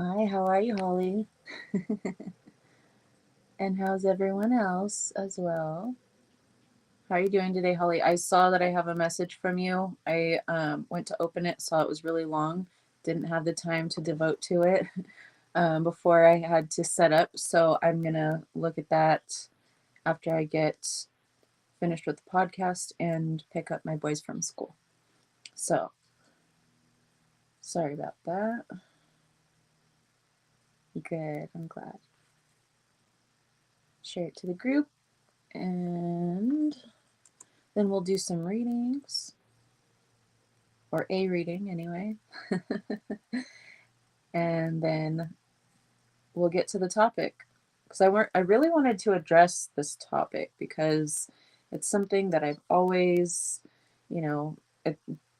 Hi, how are you, Holly? And how's everyone else as well? How are you doing today, Holly? I saw that I have a message from you. I went to open it, saw it was really long, didn't have the time to devote to it before I had to set up. So I'm going to look at that after I get finished with the podcast and pick up my boys from school. So sorry about that. Good, I'm glad. Share it to the group and then we'll do some readings, or a reading anyway. And then we'll get to the topic. Because I really wanted to address this topic because it's something that I've always, you know,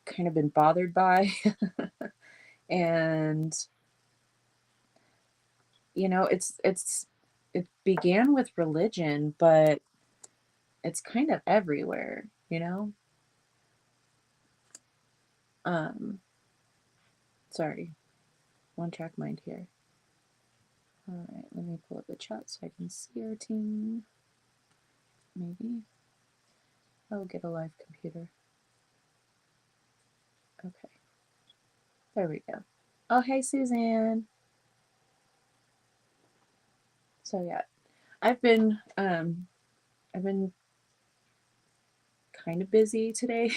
kind of been bothered by. And, it began with religion, but it's kind of everywhere, Sorry, one track mind here. All right, let me pull up the chat so I can see our team. Maybe. I'll get a live computer. Okay. There we go. Oh, hey, Suzanne. So yeah, I've been kind of busy today,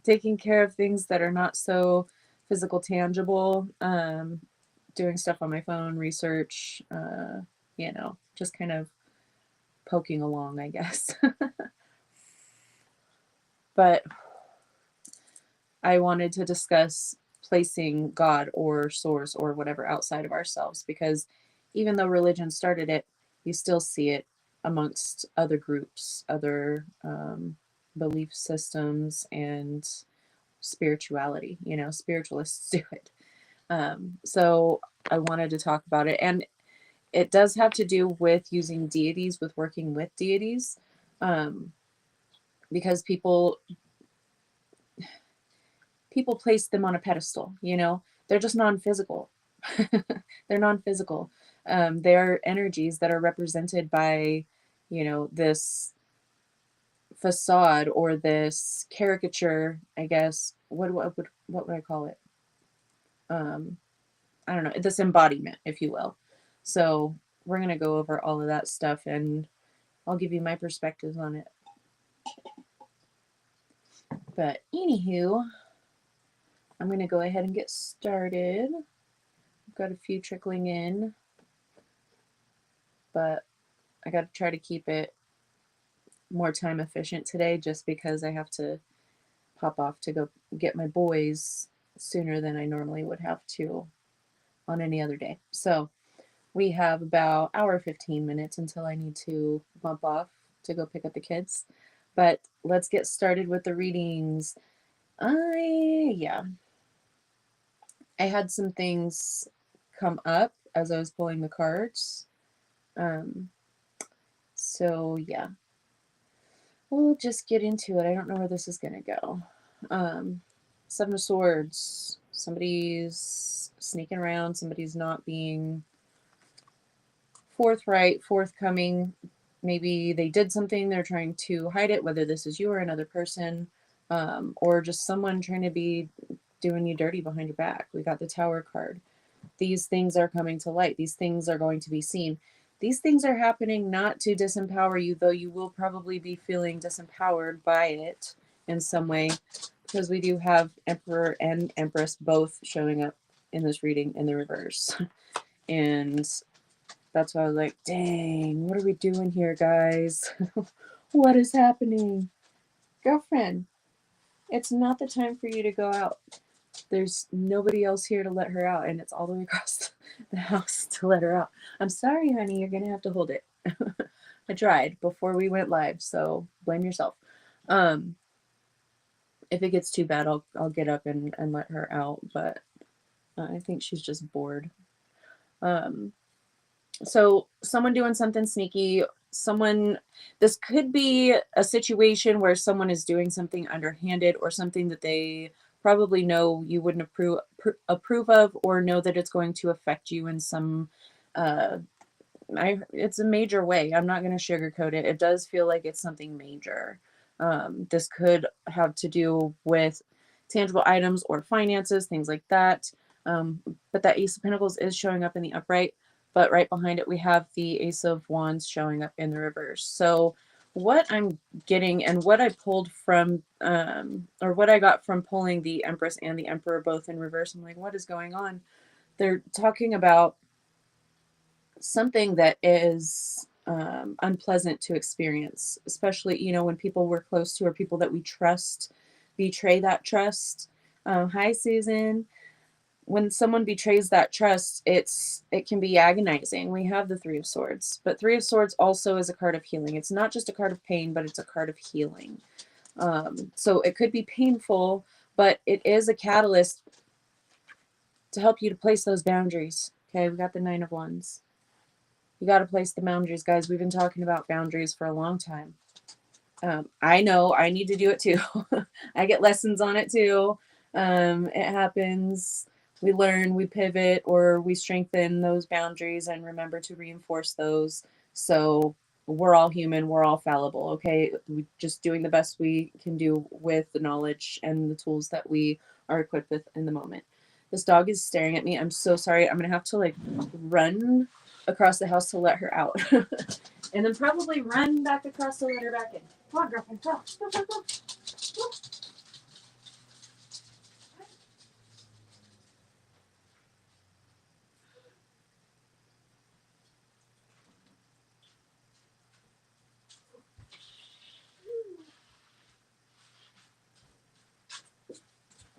taking care of things that are not so physical, tangible. Doing stuff on my phone, research. Just kind of poking along, I guess. But I wanted to discuss placing God or source or whatever outside of ourselves, because even though religion started it, you still see it amongst other groups, other belief systems, and spirituality. Spiritualists do it. So I wanted to talk about it. And it does have to do with using deities, with working with deities, because people place them on a pedestal. They're just non-physical. They're non-physical. They're energies that are represented by this facade, or this caricature, I guess. What would I call it? I don't know, this embodiment, if you will. So we're going to go over all of that stuff, and I'll give you my perspectives on it. But anywho, I'm going to go ahead and get started. I've got a few trickling in, but I got to try to keep it more time efficient today, just because I have to pop off to go get my boys sooner than I normally would have to on any other day. So we have about hour 15 minutes until I need to bump off to go pick up the kids. But let's get started with the readings. I had some things come up as I was pulling the cards. So yeah, we'll just get into it. I don't know where this is gonna go. Seven of Swords. Somebody's sneaking around. Somebody's not being forthright, forthcoming. Maybe they did something, they're trying to hide it, whether this is you or another person, or just someone trying to be doing you dirty behind your back. We got the Tower card. These things are coming to light. These things are going to be seen. These things are happening not to disempower you, though you will probably be feeling disempowered by it in some way, because we do have Emperor and Empress both showing up in this reading in the reverse. And that's why I was like, dang, what are we doing here, guys? What is happening? Girlfriend, it's not the time for you to go out. There's nobody else here to let her out, and it's all the way across the house to let her out. I'm sorry, honey, you're gonna have to hold it. I tried before we went live, so blame yourself. If it gets too bad, I'll get up and let her out, but I think she's just bored. So someone doing something sneaky, this could be a situation where someone is doing something underhanded, or something that they probably know you wouldn't approve approve of or know that it's going to affect you in some it's a major way. I'm not going to sugarcoat it. It does feel like it's something major. This could have to do with tangible items or finances, things like that. But that Ace of Pentacles is showing up in the upright, but right behind it we have the Ace of Wands showing up in the reverse. So what I'm getting and what I pulled from, or what I got from pulling the Empress and the Emperor both in reverse, I'm like, what is going on? They're talking about something that is unpleasant to experience, especially, you know, when people we're close to or people that we trust betray that trust. Hi, Susan. When someone betrays that trust, it can be agonizing. We have the Three of Swords, but Three of Swords also is a card of healing. It's not just a card of pain, but it's a card of healing. So it could be painful, but it is a catalyst to help you to place those boundaries. Okay, we got the Nine of Wands. You got to place the boundaries, guys. We've been talking about boundaries for a long time. I know I need to do it too. I get lessons on it too. It happens. We learn, we pivot, or we strengthen those boundaries and remember to reinforce those. So we're all human. We're all fallible. Okay. We're just doing the best we can do with the knowledge and the tools that we are equipped with in the moment. This dog is staring at me. I'm so sorry. I'm going to have to like run across the house to let her out. And then probably run back across to let her back in. Come on, girlfriend. Go. Go, go, go. Go.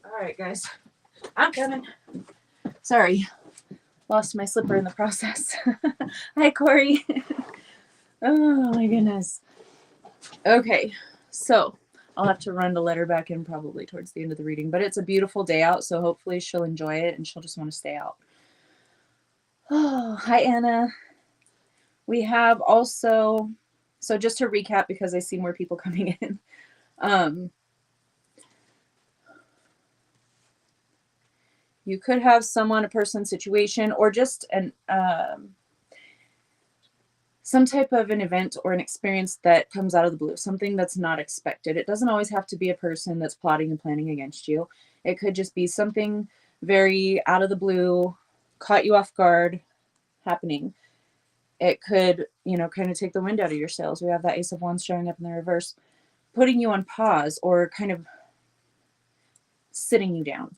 All right, guys. I'm coming. Sorry. Lost my slipper in the process. Hi, Corey. Oh, my goodness. Okay. So I'll have to run to let her back in probably towards the end of the reading. But it's a beautiful day out, so hopefully she'll enjoy it and she'll just want to stay out. Oh, hi, Anna. We have also, so just to recap, because I see more people coming in. You could have someone, a person, situation, or just an some type of an event or an experience that comes out of the blue, something that's not expected. It doesn't always have to be a person that's plotting and planning against you. It could just be something very out of the blue, caught you off guard, happening. It could, you know, kind of take the wind out of your sails. We have that Ace of Wands showing up in the reverse, putting you on pause or kind of sitting you down.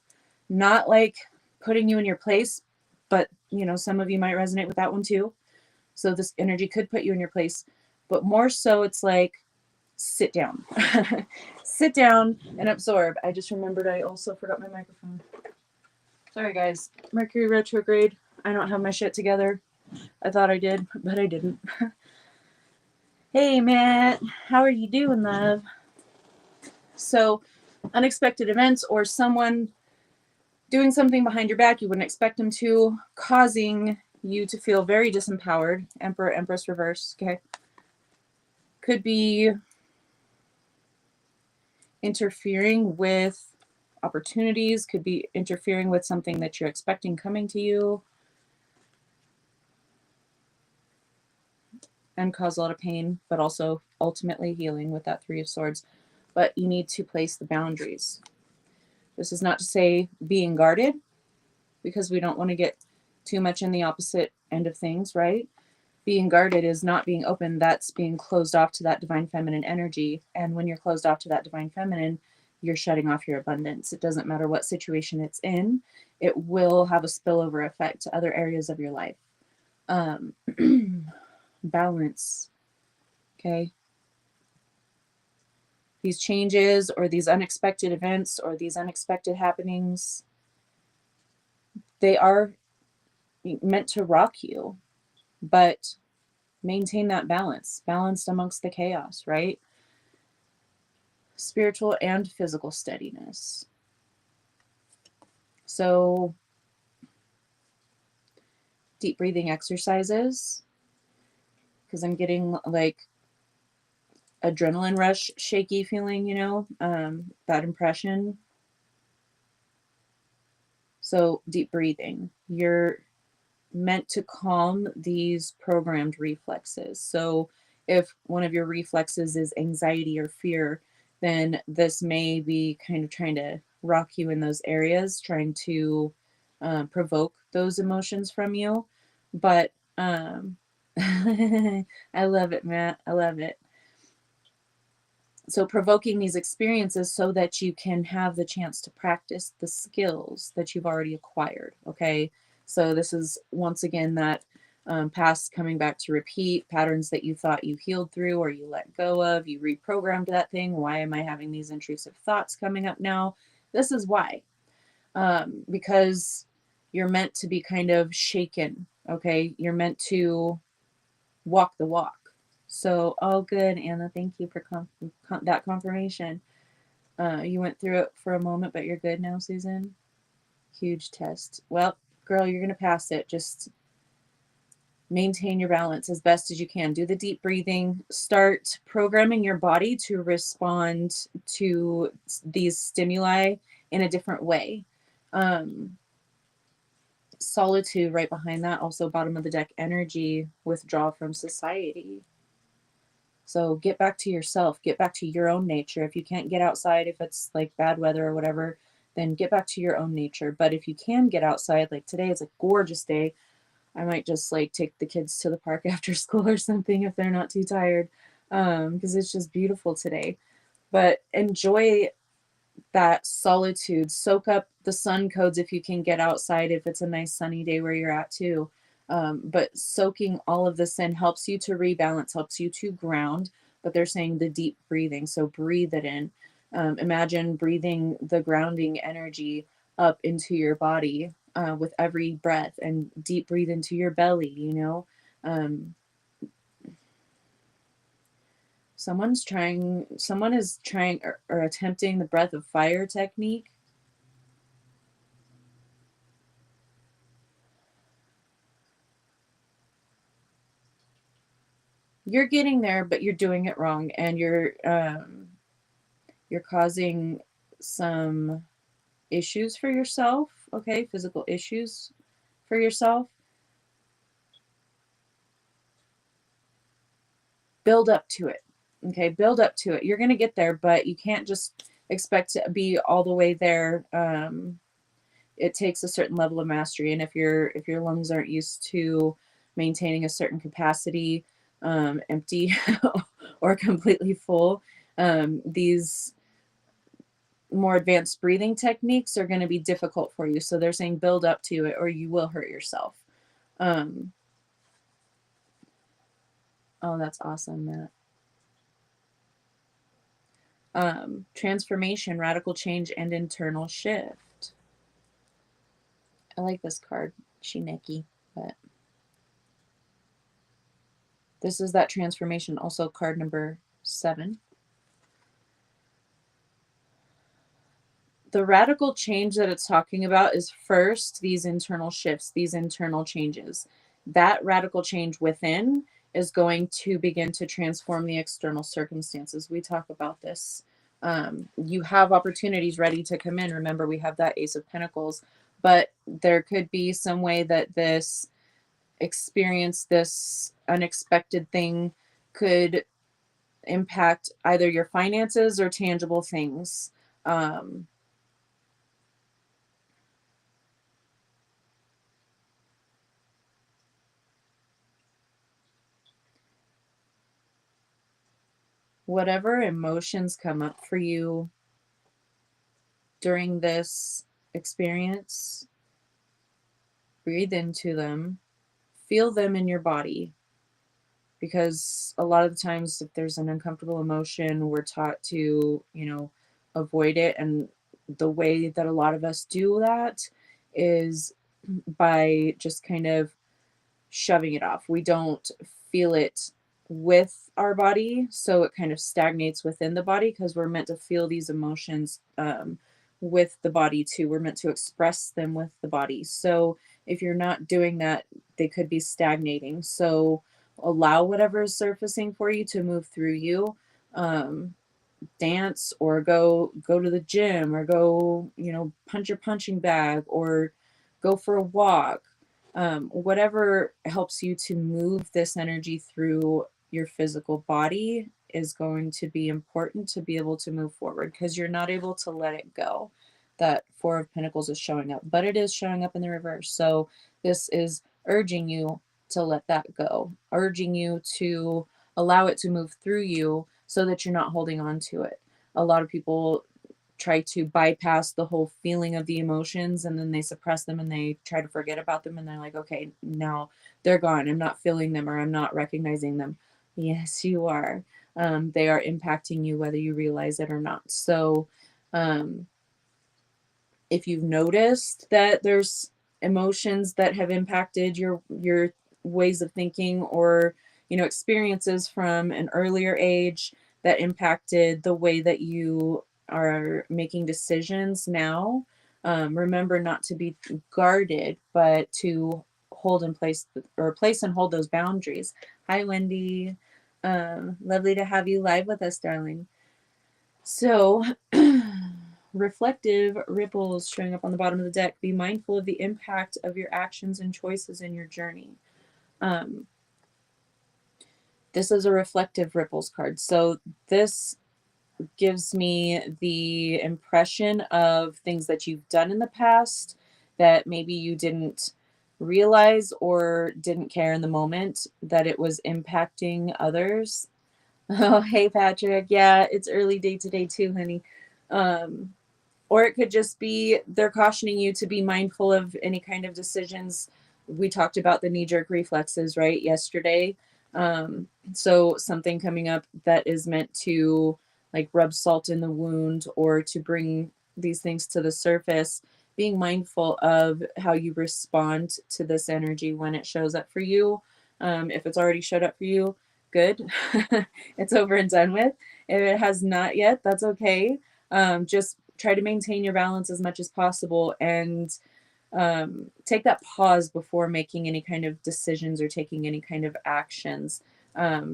Not like putting you in your place, but, you know, some of you might resonate with that one too. So this energy could put you in your place, but more so it's like, sit down. Sit down and absorb. I just remembered I also forgot my microphone. Sorry, guys. Mercury retrograde. I don't have my shit together. I thought I did, but I didn't. Hey, Matt. How are you doing, love? So, unexpected events or someone doing something behind your back you wouldn't expect them to, causing you to feel very disempowered. Emperor, Empress reverse. Okay. Could be interfering with opportunities, could be interfering with something that you're expecting coming to you, and cause a lot of pain, but also ultimately healing with that Three of Swords. But you need to place the boundaries. This is not to say being guarded, because we don't want to get too much in the opposite end of things, right? Being guarded is not being open. That's being closed off to that divine feminine energy. And when you're closed off to that divine feminine, you're shutting off your abundance. It doesn't matter what situation it's in. It will have a spillover effect to other areas of your life. Balance. Okay. These changes or these unexpected events or these unexpected happenings, they are meant to rock you, but maintain that balance, balanced amongst the chaos, right? Spiritual and physical steadiness. So deep breathing exercises, because I'm getting like adrenaline rush, shaky feeling, you know, that impression. So deep breathing. You're meant to calm these programmed reflexes. So if one of your reflexes is anxiety or fear, then this may be kind of trying to rock you in those areas, trying to provoke those emotions from you. But I love it, Matt. I love it. So provoking these experiences so that you can have the chance to practice the skills that you've already acquired. Okay. So this is once again that past coming back to repeat patterns that you thought you healed through or you let go of, you reprogrammed that thing. Why am I having these intrusive thoughts coming up now? This is why. Because you're meant to be kind of shaken. Okay. You're meant to walk the walk. So, all good, Anna. Thank you for that confirmation. You went through it for a moment, but you're good now, Susan. Huge test. Well, girl, you're going to pass it. Just maintain your balance as best as you can. Do the deep breathing. Start programming your body to respond to these stimuli in a different way. Solitude right behind that. Also, bottom of the deck energy, withdraw from society. So get back to yourself, get back to your own nature. If you can't get outside, if it's like bad weather or whatever, then get back to your own nature. But if you can get outside, like today is a gorgeous day, I might just like take the kids to the park after school or something if they're not too tired, because it's just beautiful today. But enjoy that solitude. Soak up the sun codes if you can get outside, if it's a nice sunny day where you're at too. But soaking all of this in helps you to rebalance, helps you to ground. But they're saying the deep breathing. So breathe it in. Imagine breathing the grounding energy up into your body with every breath, and deep breathe into your belly, you know. Someone is trying or attempting the breath of fire technique. You're getting there, but you're doing it wrong, and you're causing some issues for yourself. Okay, physical issues for yourself. Build up to it. Okay, build up to it. You're gonna get there, but you can't just expect to be all the way there. It takes a certain level of mastery, and if your lungs aren't used to maintaining a certain capacity, empty or completely full, these more advanced breathing techniques are going to be difficult for you. So they're saying build up to it or you will hurt yourself. Oh, that's awesome, Matt. Transformation, radical change, and internal shift. I like this card, Shineki, but this is that transformation. Also, card number 7. The radical change that it's talking about is first these internal shifts, these internal changes. That radical change within is going to begin to transform the external circumstances. We talk about this. You have opportunities ready to come in. Remember, we have that Ace of Pentacles, but there could be some way that this experience, this unexpected thing, could impact either your finances or tangible things. Whatever emotions come up for you during this experience, breathe into them, feel them in your body. Because a lot of the times, if there's an uncomfortable emotion, we're taught to, avoid it. And the way that a lot of us do that is by just kind of shoving it off. We don't feel it with our body, so it kind of stagnates within the body because we're meant to feel these emotions with the body too. We're meant to express them with the body. So if you're not doing that, they could be stagnating. So allow whatever is surfacing for you to move through you. Dance or go to the gym or go, punch your punching bag or go for a walk, whatever helps you to move this energy through your physical body is going to be important to be able to move forward, because you're not able to let it go. That Four of Pentacles is showing up, but it is showing up in the reverse. So this is urging you to let that go, urging you to allow it to move through you so that you're not holding on to it. A lot of people try to bypass the whole feeling of the emotions, and then they suppress them and they try to forget about them, and they're like, okay, now they're gone, I'm not feeling them, or I'm not recognizing them. Yes, you are. They are impacting you whether you realize it or not. So if you've noticed that there's emotions that have impacted your ways of thinking, or experiences from an earlier age that impacted the way that you are making decisions now, remember not to be guarded, but to hold in place, or place and hold those boundaries. Hi, Wendy. Lovely to have you live with us, darling. So reflective ripples showing up on the bottom of the deck. Be mindful of the impact of your actions and choices in your journey. This is a reflective ripples card. So this gives me the impression of things that you've done in the past that maybe you didn't realize or didn't care in the moment that it was impacting others. Oh, hey, Patrick. Yeah, it's early day today too, honey. Or it could just be they're cautioning you to be mindful of any kind of decisions. We talked about the knee-jerk reflexes, right, yesterday. So something coming up that is meant to like rub salt in the wound, or to bring these things to the surface, being mindful of how you respond to this energy when it shows up for you. If it's already showed up for you, good. It's over and done with. If it has not yet, that's okay. Just try to maintain your balance as much as possible, and take that pause before making any kind of decisions or taking any kind of actions.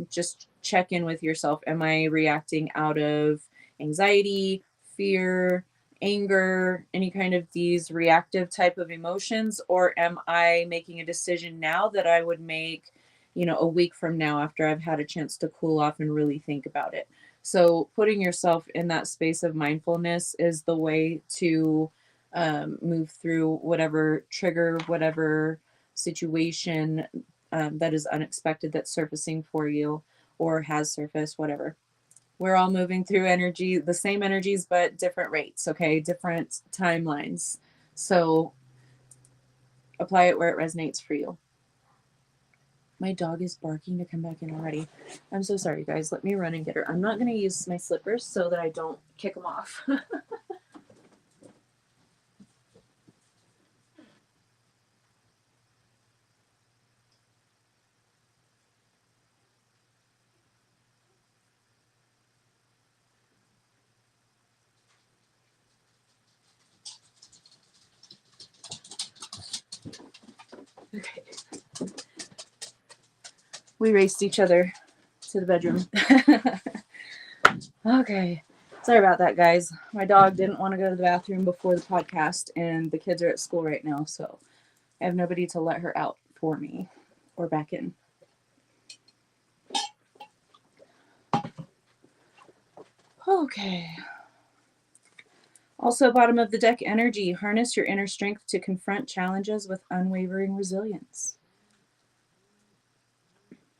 Just check in with yourself. Am I reacting out of anxiety, fear, anger, any kind of these reactive type of emotions? Or am I making a decision now that I would make, a week from now after I've had a chance to cool off and really think about it? So putting yourself in that space of mindfulness is the way to move through whatever trigger, whatever situation that is unexpected that's surfacing for you, or has surfaced, whatever. We're all moving through energy, the same energies, but different rates, okay? Different timelines. So apply it where it resonates for you. My dog is barking to come back in already. I'm so sorry, guys. Let me run and get her. I'm not going to use my slippers so that I don't kick them off. Okay. We raced each other to the bedroom. Okay. Sorry about that, guys. My dog didn't want to go to the bathroom before the podcast, and the kids are at school right now, so I have nobody to let her out for me or back in. Okay. Also, bottom of the deck energy. Harness your inner strength to confront challenges with unwavering resilience.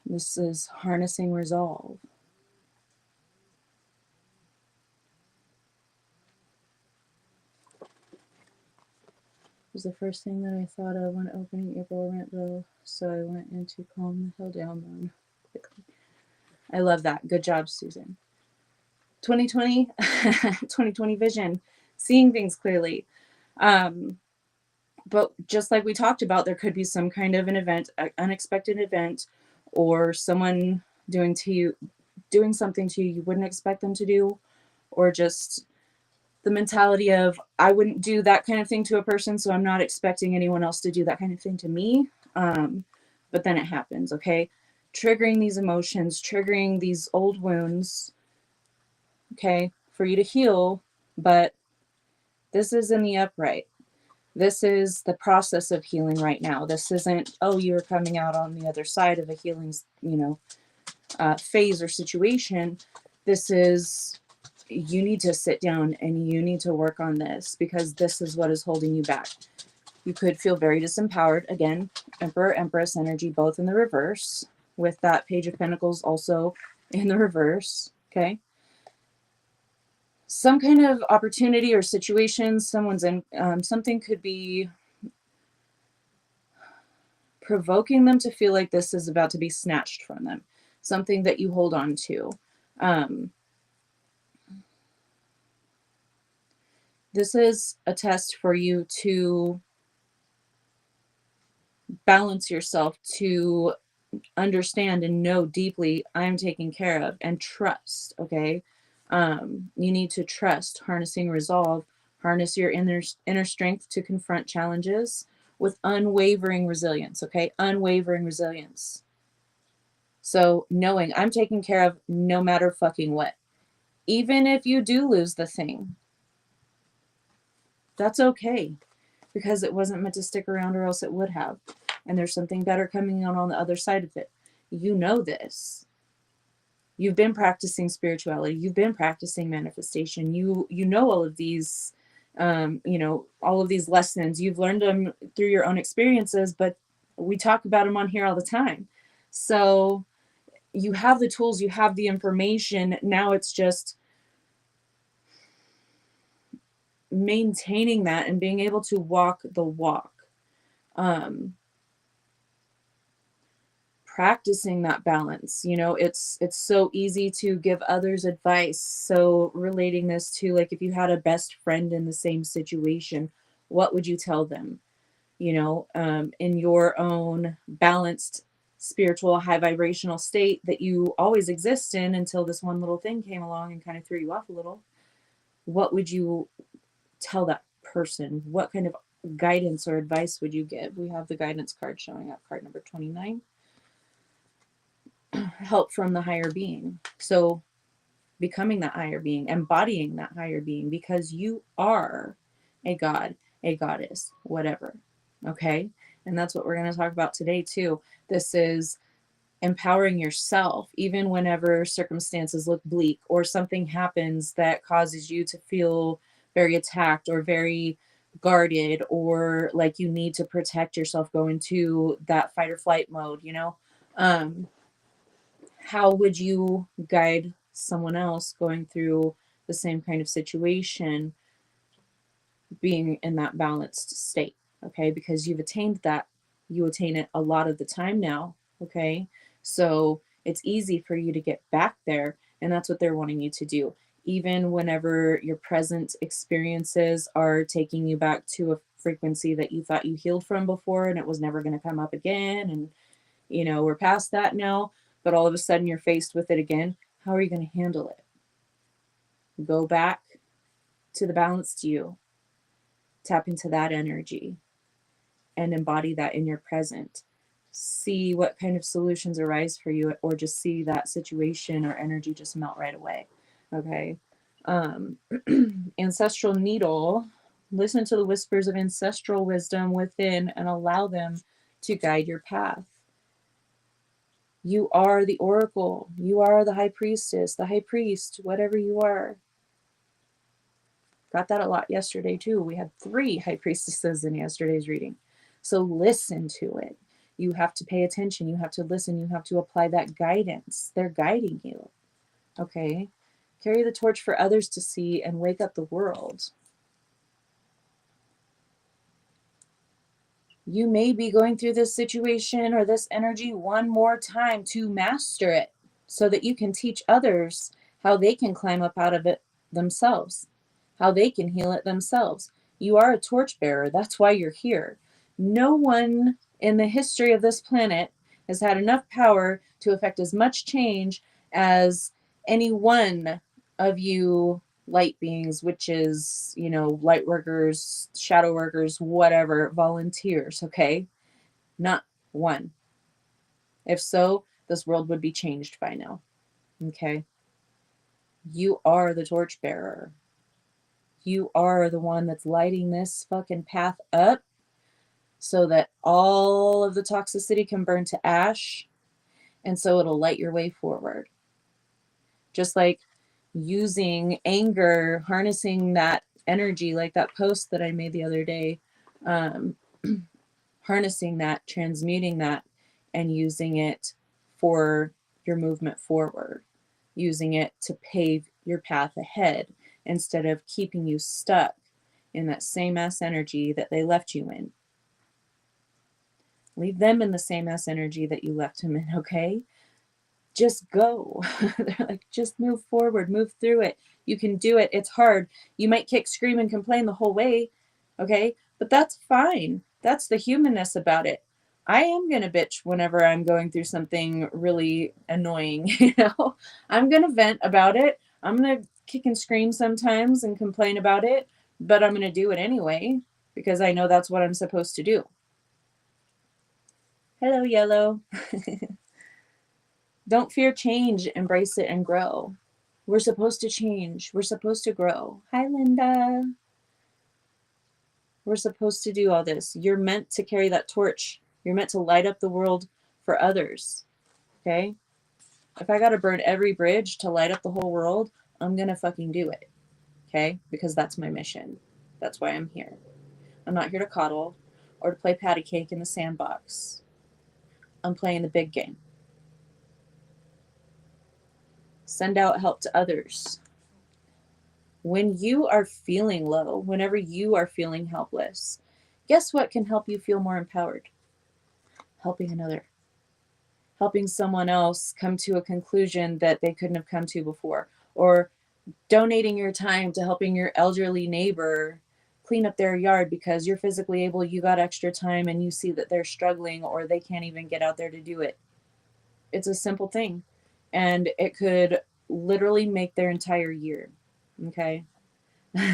This is harnessing resolve. Was the first thing that I thought of when opening April rent bill, so I went in to calm the hell down then quickly. I love that. Good job, Susan. 2020, 2020 vision, seeing things clearly. But just like we talked about, there could be some kind of an event, an unexpected event, or someone doing something to you you wouldn't expect them to do, or just the mentality of, I wouldn't do that kind of thing to a person, so I'm not expecting anyone else to do that kind of thing to me. But then it happens, okay? Triggering these emotions, triggering these old wounds, okay, for you to heal. But this is in the upright. This is the process of healing right now. This isn't, oh, you're coming out on the other side of a healing, phase or situation. This is, you need to sit down and you need to work on this because this is what is holding you back. You could feel very disempowered. Again, Emperor, Empress energy, both in the reverse, with that Page of Pentacles also in the reverse. Okay. Some kind of opportunity or situation someone's in, something could be provoking them to feel like this is about to be snatched from them. Something that you hold on to. This is a test for you to balance yourself, to understand and know deeply I'm taken care of, and trust. Okay. You need to trust, harnessing resolve, harness your inner strength to confront challenges with unwavering resilience. Okay. Unwavering resilience. So knowing I'm taken care of no matter fucking what. Even if you do lose the thing, that's okay, because it wasn't meant to stick around or else it would have. And there's something better coming on the other side of it. You know this. You've been practicing spirituality. You've been practicing manifestation. You know all of these, all of these lessons. You've learned them through your own experiences, but we talk about them on here all the time. So you have the tools, you have the information. Now it's just maintaining that and being able to walk the walk. Practicing that balance. It's so easy to give others advice. So relating this to, like, if you had a best friend in the same situation, what would you tell them? In your own balanced spiritual high vibrational state that you always exist in until this one little thing came along and kind of threw you off a little. What would you tell that person? What kind of guidance or advice would you give? We have the guidance card showing up, card number 29. Help from the higher being. So becoming that higher being, embodying that higher being, because you are a god, a goddess, whatever. Okay. And that's what we're going to talk about today too. This is empowering yourself, even whenever circumstances look bleak or something happens that causes you to feel very attacked or very guarded, or like you need to protect yourself, go into that fight or flight mode. How would you guide someone else going through the same kind of situation, being in that balanced state? Okay, because you've attained that. You attain it a lot of the time now. Okay, so it's easy for you to get back there, and that's what they're wanting you to do. Even whenever your present experiences are taking you back to a frequency that you thought you healed from before and it was never going to come up again, and we're past that now, but all of a sudden you're faced with it again. How are you going to handle it? Go back to the balanced you, tap into that energy, and embody that in your present. See what kind of solutions arise for you, or just see that situation or energy just melt right away. Okay. Ancestral needle. Listen to the whispers of ancestral wisdom within and allow them to guide your path. You are the oracle. You are the high priestess, the high priest, whatever you are. Got that a lot yesterday too. We had 3 high priestesses in yesterday's reading. So listen to it. You have to pay attention. You have to listen. You have to apply that guidance. They're guiding you. Okay. Carry the torch for others to see and wake up the world. You may be going through this situation or this energy one more time to master it so that you can teach others how they can climb up out of it themselves, how they can heal it themselves. You are a torchbearer. That's why you're here. No one in the history of this planet has had enough power to affect as much change as any one of you light beings, witches, light workers, shadow workers, whatever, volunteers. Okay. Not one. If so, this world would be changed by now. Okay. You are the torchbearer. You are the one that's lighting this fucking path up so that all of the toxicity can burn to ash, and so it'll light your way forward. Just like using anger, harnessing that energy, like that post that I made the other day, um, harnessing that, transmuting that, and using it for your movement forward, using it to pave your path ahead instead of keeping you stuck in that same ass energy that they left you in. Leave them in the same ass energy that you left him in, okay? Just go. They're like, just move forward, move through it. You can do it. It's hard. You might kick, scream, and complain the whole way, okay? But that's fine. That's the humanness about it. I am going to bitch whenever I'm going through something really annoying, you know? I'm going to vent about it. I'm going to kick and scream sometimes and complain about it, but I'm going to do it anyway because I know that's what I'm supposed to do. Hello, yellow. Don't fear change, embrace it and grow. We're supposed to change. We're supposed to grow. Hi, Linda. We're supposed to do all this. You're meant to carry that torch. You're meant to light up the world for others. Okay? If I got to burn every bridge to light up the whole world, I'm going to fucking do it. Okay? Because that's my mission. That's why I'm here. I'm not here to coddle or to play patty cake in the sandbox. I'm playing the big game. Send out help to others. When you are feeling low, whenever you are feeling helpless, guess what can help you feel more empowered? Helping another. Helping someone else come to a conclusion that they couldn't have come to before. Or donating your time to helping your elderly neighbor clean up their yard because you're physically able, you got extra time, and you see that they're struggling or they can't even get out there to do it. It's a simple thing. And it could literally make their entire year. Okay?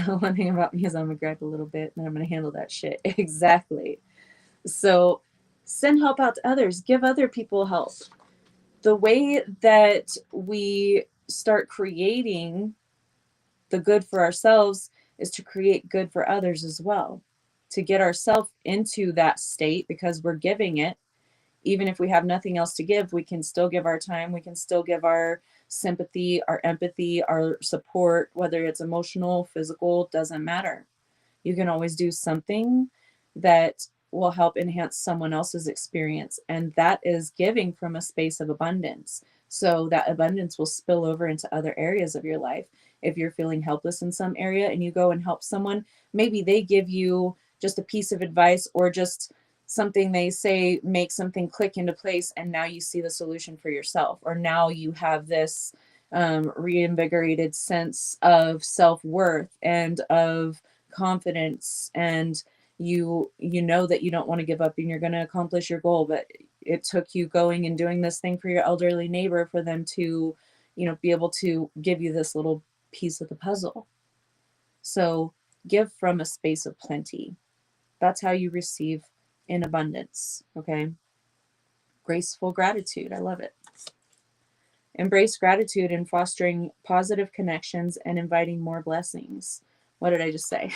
One thing about me is I'm gonna gripe a little bit and I'm gonna handle that shit. Exactly. So send help out to others. Give other people help. The way that we start creating the good for ourselves is to create good for others as well. To get ourselves into that state because we're giving it. Even if we have nothing else to give, we can still give our time. We can still give our sympathy, our empathy, our support, whether it's emotional, physical, doesn't matter. You can always do something that will help enhance someone else's experience. And that is giving from a space of abundance. So that abundance will spill over into other areas of your life. If you're feeling helpless in some area and you go and help someone, maybe they give you just a piece of advice or just something they say makes something click into place, and now you see the solution for yourself, or now you have this reinvigorated sense of self-worth and of confidence, and you know that you don't want to give up and you're going to accomplish your goal, but it took you going and doing this thing for your elderly neighbor for them to, you know, be able to give you this little piece of the puzzle. So give from a space of plenty. That's how you receive in abundance. Okay. Graceful gratitude. I love it. Embrace gratitude in fostering positive connections and inviting more blessings. What did I just say?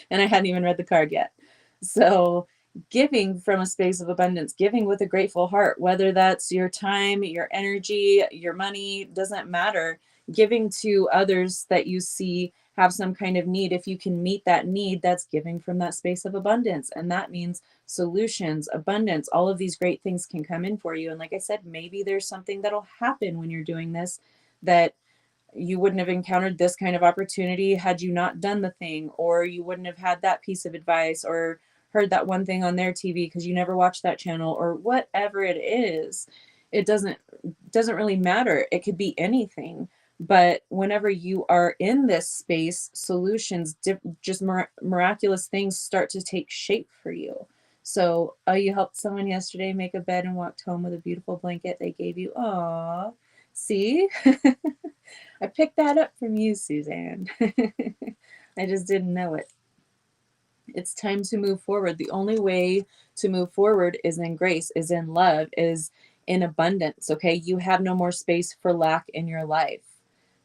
And I hadn't even read the card yet. So giving from a space of abundance, giving with a grateful heart, whether that's your time, your energy, your money, doesn't matter. Giving to others that you see have some kind of need. If you can meet that need, that's giving from that space of abundance. And that means solutions, abundance, all of these great things can come in for you. And like I said, maybe there's something that'll happen when you're doing this that you wouldn't have encountered this kind of opportunity had you not done the thing, or you wouldn't have had that piece of advice or heard that one thing on their TV because you never watched that channel, or whatever it is. It doesn't really matter. It could be anything. But whenever you are in this space, solutions, just miraculous things start to take shape for you. So, you helped someone yesterday make a bed and walked home with a beautiful blanket they gave you. Aw, see? I picked that up from you, Suzanne. I just didn't know it. It's time to move forward. The only way to move forward is in grace, is in love, is in abundance, okay? You have no more space for lack in your life.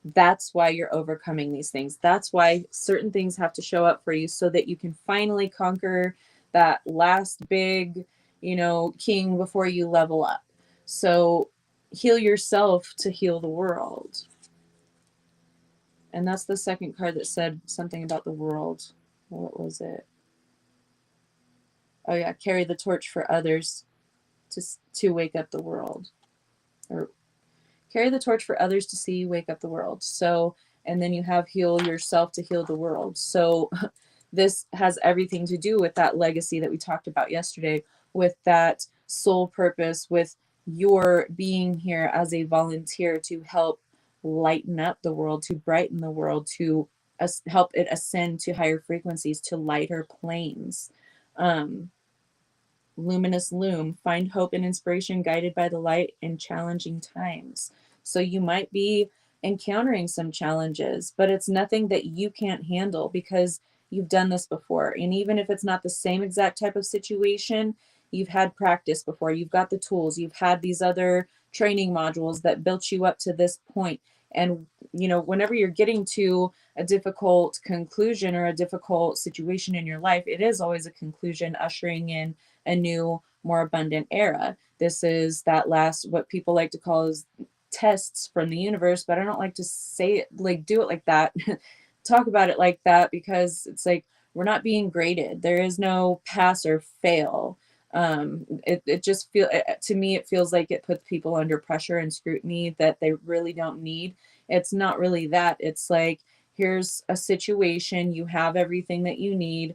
That's why you're overcoming these things. That's why certain things have to show up for you so that you can finally conquer that last big, king before you level up. So heal yourself to heal the world. And that's the second card that said something about the world. What was it? Oh yeah, carry the torch for others to wake up the world. Or carry the torch for others to see you wake up the world. So, and then you have heal yourself to heal the world. So this has everything to do with that legacy that we talked about yesterday, with that soul purpose, with your being here as a volunteer to help lighten up the world, to brighten the world, to help it ascend to higher frequencies, to lighter planes. Luminous loom, find hope and inspiration guided by the light in challenging times. So you might be encountering some challenges, but it's nothing that you can't handle because you've done this before. And even if it's not the same exact type of situation, you've had practice before, you've got the tools, you've had these other training modules that built you up to this point. And whenever you're getting to a difficult conclusion or a difficult situation in your life, it is always a conclusion ushering in a new, more abundant era. This is that last, what people like to call is tests from the universe, but I don't like to say it, like do it like that, talk about it like that, because it's like we're not being graded. There is no pass or fail. It just to me, it feels like it puts people under pressure and scrutiny that they really don't need. It's not really that. It's like, here's a situation, you have everything that you need,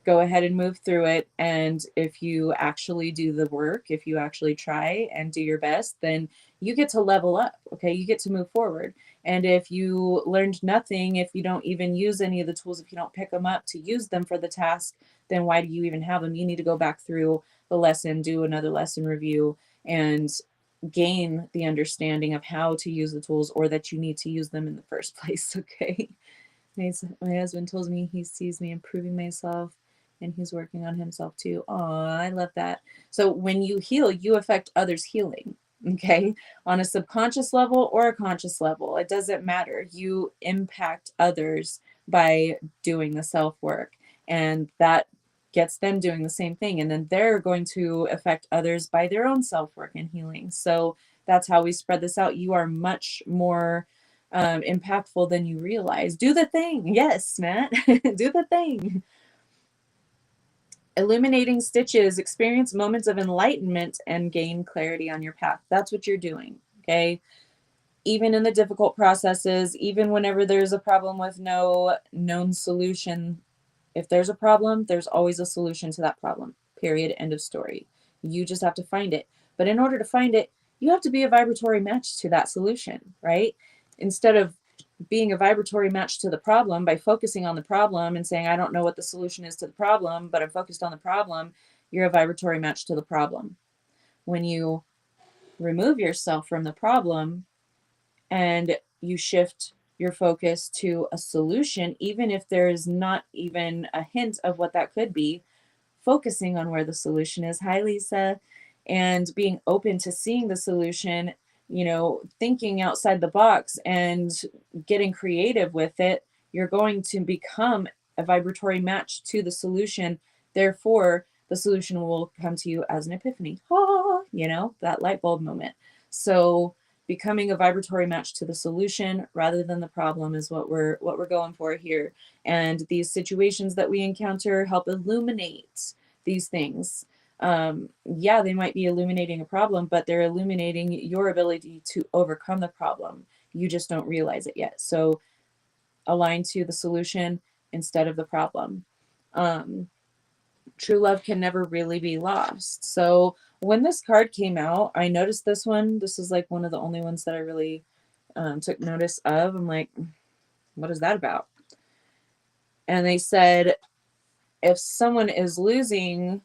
go ahead and move through it. And if you actually do the work, if you actually try and do your best, then you get to level up. Okay. You get to move forward. And if you learned nothing, if you don't even use any of the tools, if you don't pick them up to use them for the task, then why do you even have them? You need to go back through the lesson, do another lesson review, and gain the understanding of how to use the tools, or that you need to use them in the first place. Okay. My husband tells me he sees me improving myself and he's working on himself too. Oh, I love that. So when you heal, you affect others' healing. Okay. On a subconscious level or a conscious level, it doesn't matter. You impact others by doing the self work, and that gets them doing the same thing. And then they're going to affect others by their own self work and healing. So that's how we spread this out. You are much more impactful than you realize. Do the thing. Yes, Matt. Do the thing. Illuminating stitches, experience moments of enlightenment and gain clarity on your path. That's what you're doing. Okay. Even in the difficult processes, even whenever there's a problem with no known solution, if there's a problem, there's always a solution to that problem. Period. End of story. You just have to find it. But in order to find it, you have to be a vibratory match to that solution, right? Instead of being a vibratory match to the problem by focusing on the problem and saying, I don't know what the solution is to the problem, but I'm focused on the problem, you're a vibratory match to the problem. When you remove yourself from the problem and you shift your focus to a solution, even if there is not even a hint of what that could be, focusing on where the solution is. Hi, Lisa. And being open to seeing the solution, thinking outside the box and getting creative with it, you're going to become a vibratory match to the solution. Therefore, the solution will come to you as an epiphany. That light bulb moment. So becoming a vibratory match to the solution rather than the problem is what we're going for here. And these situations that we encounter help illuminate these things. Yeah, they might be illuminating a problem, but they're illuminating your ability to overcome the problem. You just don't realize it yet. So align to the solution instead of the problem. True love can never really be lost. So when this card came out, I noticed this one. This is like one of the only ones that I really took notice of. I'm like, what is that about? And they said, if someone is losing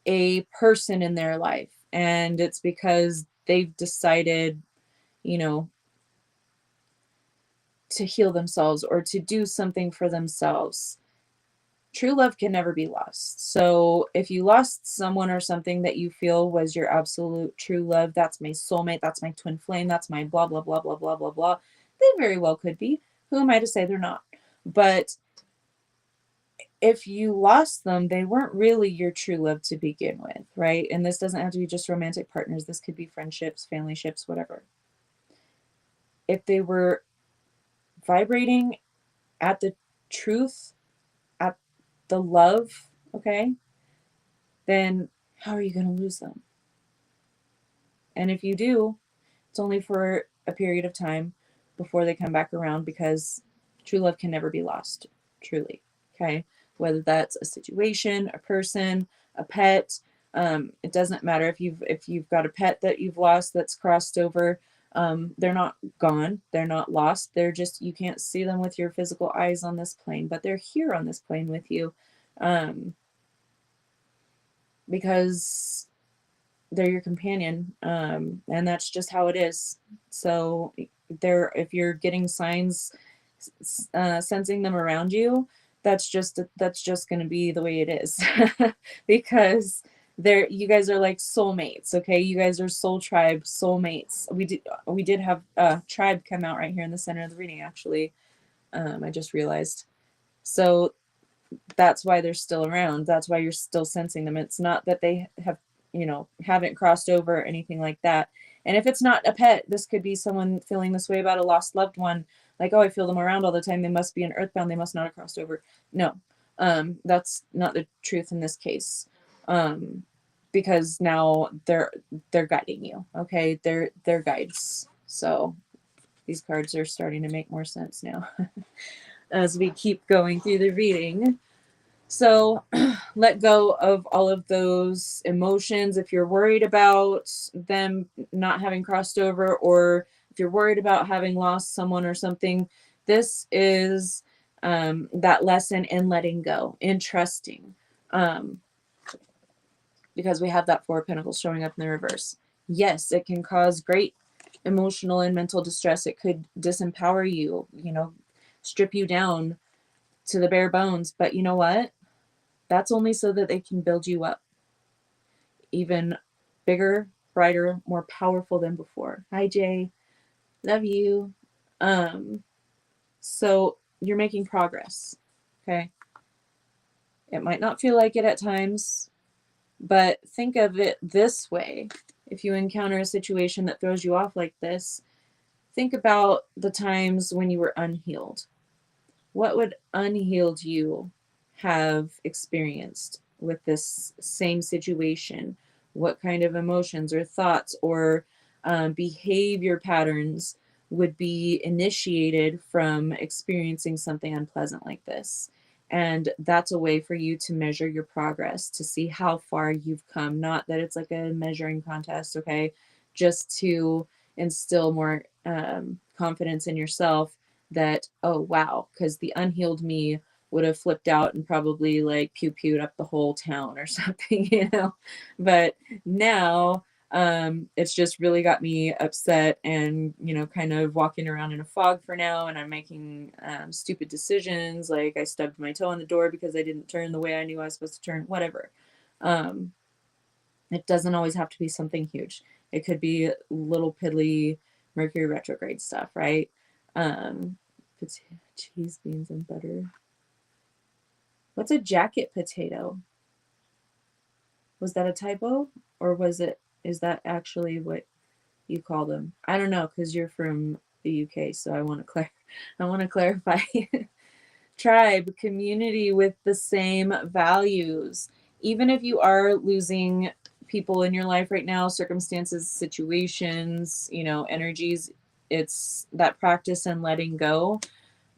a person in their life and it's because they've decided, to heal themselves or to do something for themselves, true love can never be lost. So if you lost someone or something that you feel was your absolute true love, that's my soulmate, that's my twin flame, that's my blah, blah, blah, blah, blah, blah, blah, they very well could be. Who am I to say they're not? But if you lost them, they weren't really your true love to begin with, right? And this doesn't have to be just romantic partners. This could be friendships, family ships, whatever. If they were vibrating at the truth, at the love, okay, then how are you going to lose them? And if you do, it's only for a period of time before they come back around, because true love can never be lost, truly. Okay. Whether that's a situation, a person, a pet, it doesn't matter if you've got a pet that you've lost that's crossed over. They're not gone. They're not lost. They're just, you can't see them with your physical eyes on this plane, but they're here on this plane with you, because they're your companion, and that's just how it is. So there, if you're getting signs, sensing them around you, that's just going to be the way it is. Because you guys are like soulmates. Okay, you guys are soul tribe soulmates. We did have tribe come out right here in the center of the reading, actually. I just realized. So that's why they're still around. That's why you're still sensing them. It's not that they have, haven't crossed over or anything like that. And if it's not a pet, this could be someone feeling this way about a lost loved one. Like, oh, I feel them around all the time. They must be an earthbound. They must not have crossed over. No, that's not the truth in this case. Because now they're guiding you. Okay, they're guides. So these cards are starting to make more sense now as we keep going through the reading. So let go of all of those emotions. If you're worried about them not having crossed over, or if you're worried about having lost someone or something, this is that lesson in letting go, in trusting. Because we have that Four of Pentacles showing up in the reverse. Yes, it can cause great emotional and mental distress. It could disempower you, strip you down to the bare bones. But you know what? That's only so that they can build you up even bigger, brighter, more powerful than before. Hi, Jay. Love you. So you're making progress. Okay. It might not feel like it at times, but think of it this way. If you encounter a situation that throws you off like this, think about the times when you were unhealed. What would unhealed you have experienced with this same situation? What kind of emotions or thoughts or behavior patterns would be initiated from experiencing something unpleasant like this? And that's a way for you to measure your progress, to see how far you've come. Not that it's like a measuring contest, okay? Just to instill more confidence in yourself that, oh, wow, because the unhealed me would have flipped out and probably like pew-pewed up the whole town or something, But now it's just really got me upset and, kind of walking around in a fog for now. And I'm making stupid decisions. Like I stubbed my toe on the door because I didn't turn the way I knew I was supposed to turn, whatever. It doesn't always have to be something huge. It could be little piddly Mercury retrograde stuff, right? Cheese, beans, and butter. What's a jacket potato? Was that a typo, or is that actually what you call them? I don't know, because you're from the UK, so I want to clarify. Tribe, community with the same values. Even if you are losing people in your life right now, circumstances, situations, energies, it's that practice and letting go.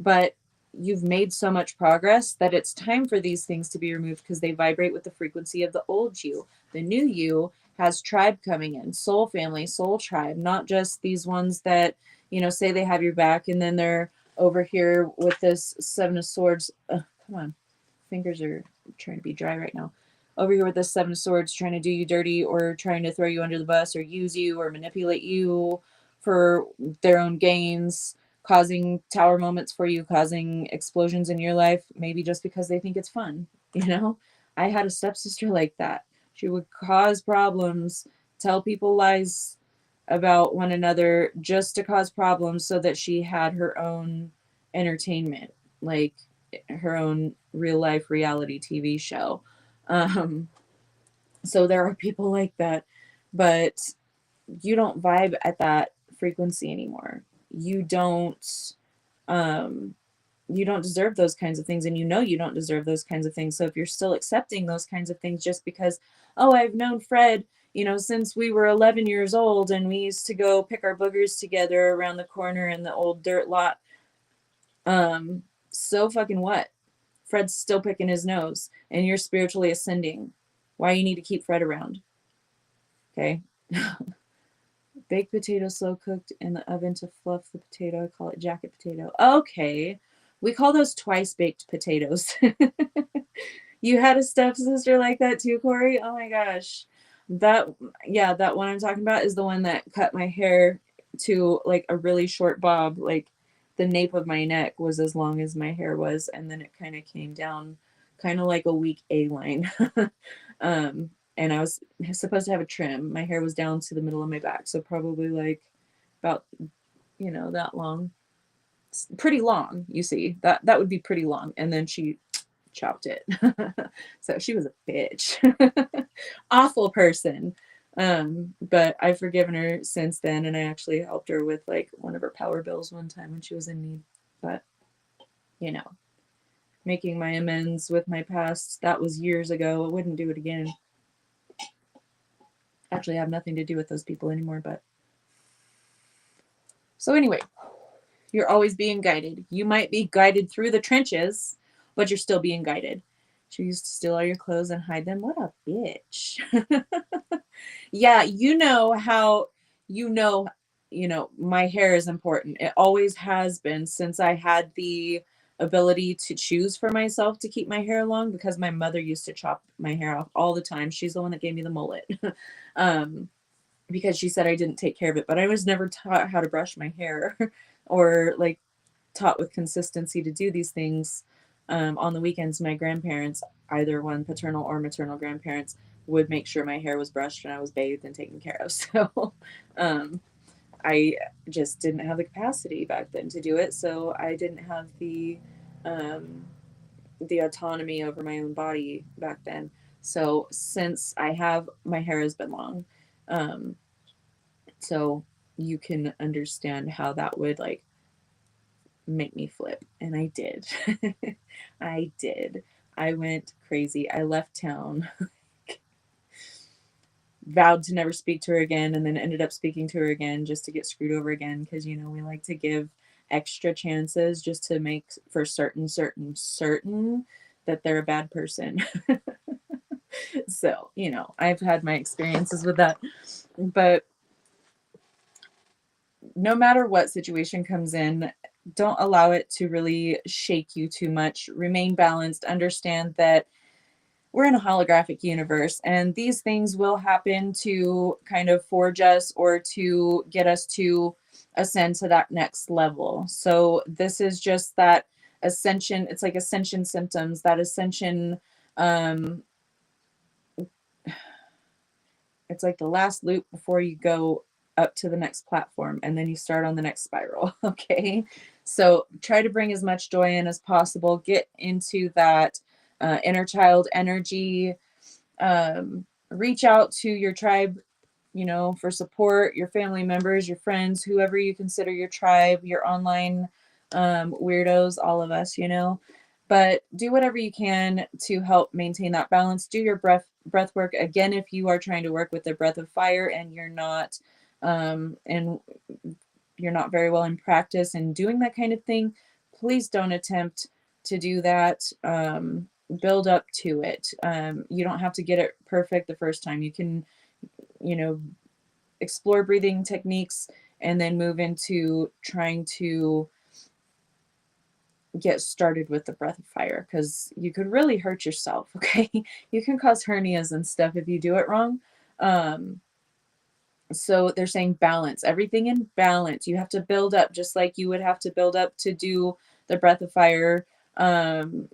But you've made so much progress that it's time for these things to be removed, because they vibrate with the frequency of the old you. The new you has tribe coming in, soul family, soul tribe, not just these ones that, say they have your back and then they're over here with this Seven of Swords. Come on, fingers are trying to be dry right now. Over here with this Seven of Swords, trying to do you dirty or trying to throw you under the bus or use you or manipulate you for their own gains. causing tower moments for you, causing explosions in your life, maybe just because they think it's fun, you know? I had a stepsister like that. She would cause problems, tell people lies about one another just to cause problems so that she had her own entertainment, like her own real life reality TV show. Um, so there are people like that, but you don't vibe at that frequency anymore. Um, you don't deserve those kinds of things, and you know you don't deserve those kinds of things. So if you're still accepting those kinds of things just because, oh, I've known Fred, since we were 11 years old and we used to go pick our boogers together around the corner in the old dirt lot. So fucking what? Fred's still picking his nose and you're spiritually ascending. Why you need to keep Fred around? Okay. Baked potato slow cooked in the oven to fluff the potato. I call it jacket potato. Okay. We call those twice baked potatoes. You had a stepsister like that too, Corey? Oh my gosh. That one I'm talking about is the one that cut my hair to like a really short bob. Like the nape of my neck was as long as my hair was, and then it kind of came down kind of like a weak A line. And I was supposed to have a trim. My hair was down to the middle of my back, so probably like about that long. It's pretty long, you see. That would be pretty long. And then she chopped it. So she was a bitch. Awful person. But I've forgiven her since then, and I actually helped her with like one of her power bills one time when she was in need. But making my amends with my past, that was years ago. I wouldn't do it again. Actually, I have nothing to do with those people anymore. But so anyway, you're always being guided. You might be guided through the trenches, but you're still being guided. She used to steal all your clothes and hide them. What a bitch. Yeah, how my hair is important. It always has been since I had the ability to choose for myself to keep my hair long, because my mother used to chop my hair off all the time. She's the one that gave me the mullet. Because she said I didn't take care of it, but I was never taught how to brush my hair or like taught with consistency to do these things. On the weekends, my grandparents, either one paternal or maternal grandparents, would make sure my hair was brushed and I was bathed and taken care of. So I just didn't have the capacity back then to do it. So I didn't have the autonomy over my own body back then. So since my hair has been long. So you can understand how that would like make me flip. And I did. I did. I went crazy. I left town, vowed to never speak to her again, and then ended up speaking to her again just to get screwed over again. Because, we like to give extra chances just to make for certain that they're a bad person. So, I've had my experiences with that. But no matter what situation comes in, don't allow it to really shake you too much. Remain balanced. Understand that we're in a holographic universe, and these things will happen to kind of forge us or to get us to ascend to that next level. So this is just that ascension. It's like ascension symptoms, that ascension. It's like the last loop before you go up to the next platform, and then you start on the next spiral. Okay. So try to bring as much joy in as possible. Get into that inner child energy. Reach out to your tribe, for support, your family members, your friends, whoever you consider your tribe, your online weirdos, all of us, but do whatever you can to help maintain that balance. Do your breath work. Again, if you are trying to work with the breath of fire and you're not very well in practice and doing that kind of thing, please don't attempt to do that. Build up to it. You don't have to get it perfect the first time. You can, explore breathing techniques and then move into trying to get started with the breath of fire, because you could really hurt yourself. Okay. You can cause hernias and stuff if you do it wrong. So they're saying balance, everything in balance. You have to build up, just like you would have to build up to do the breath of fire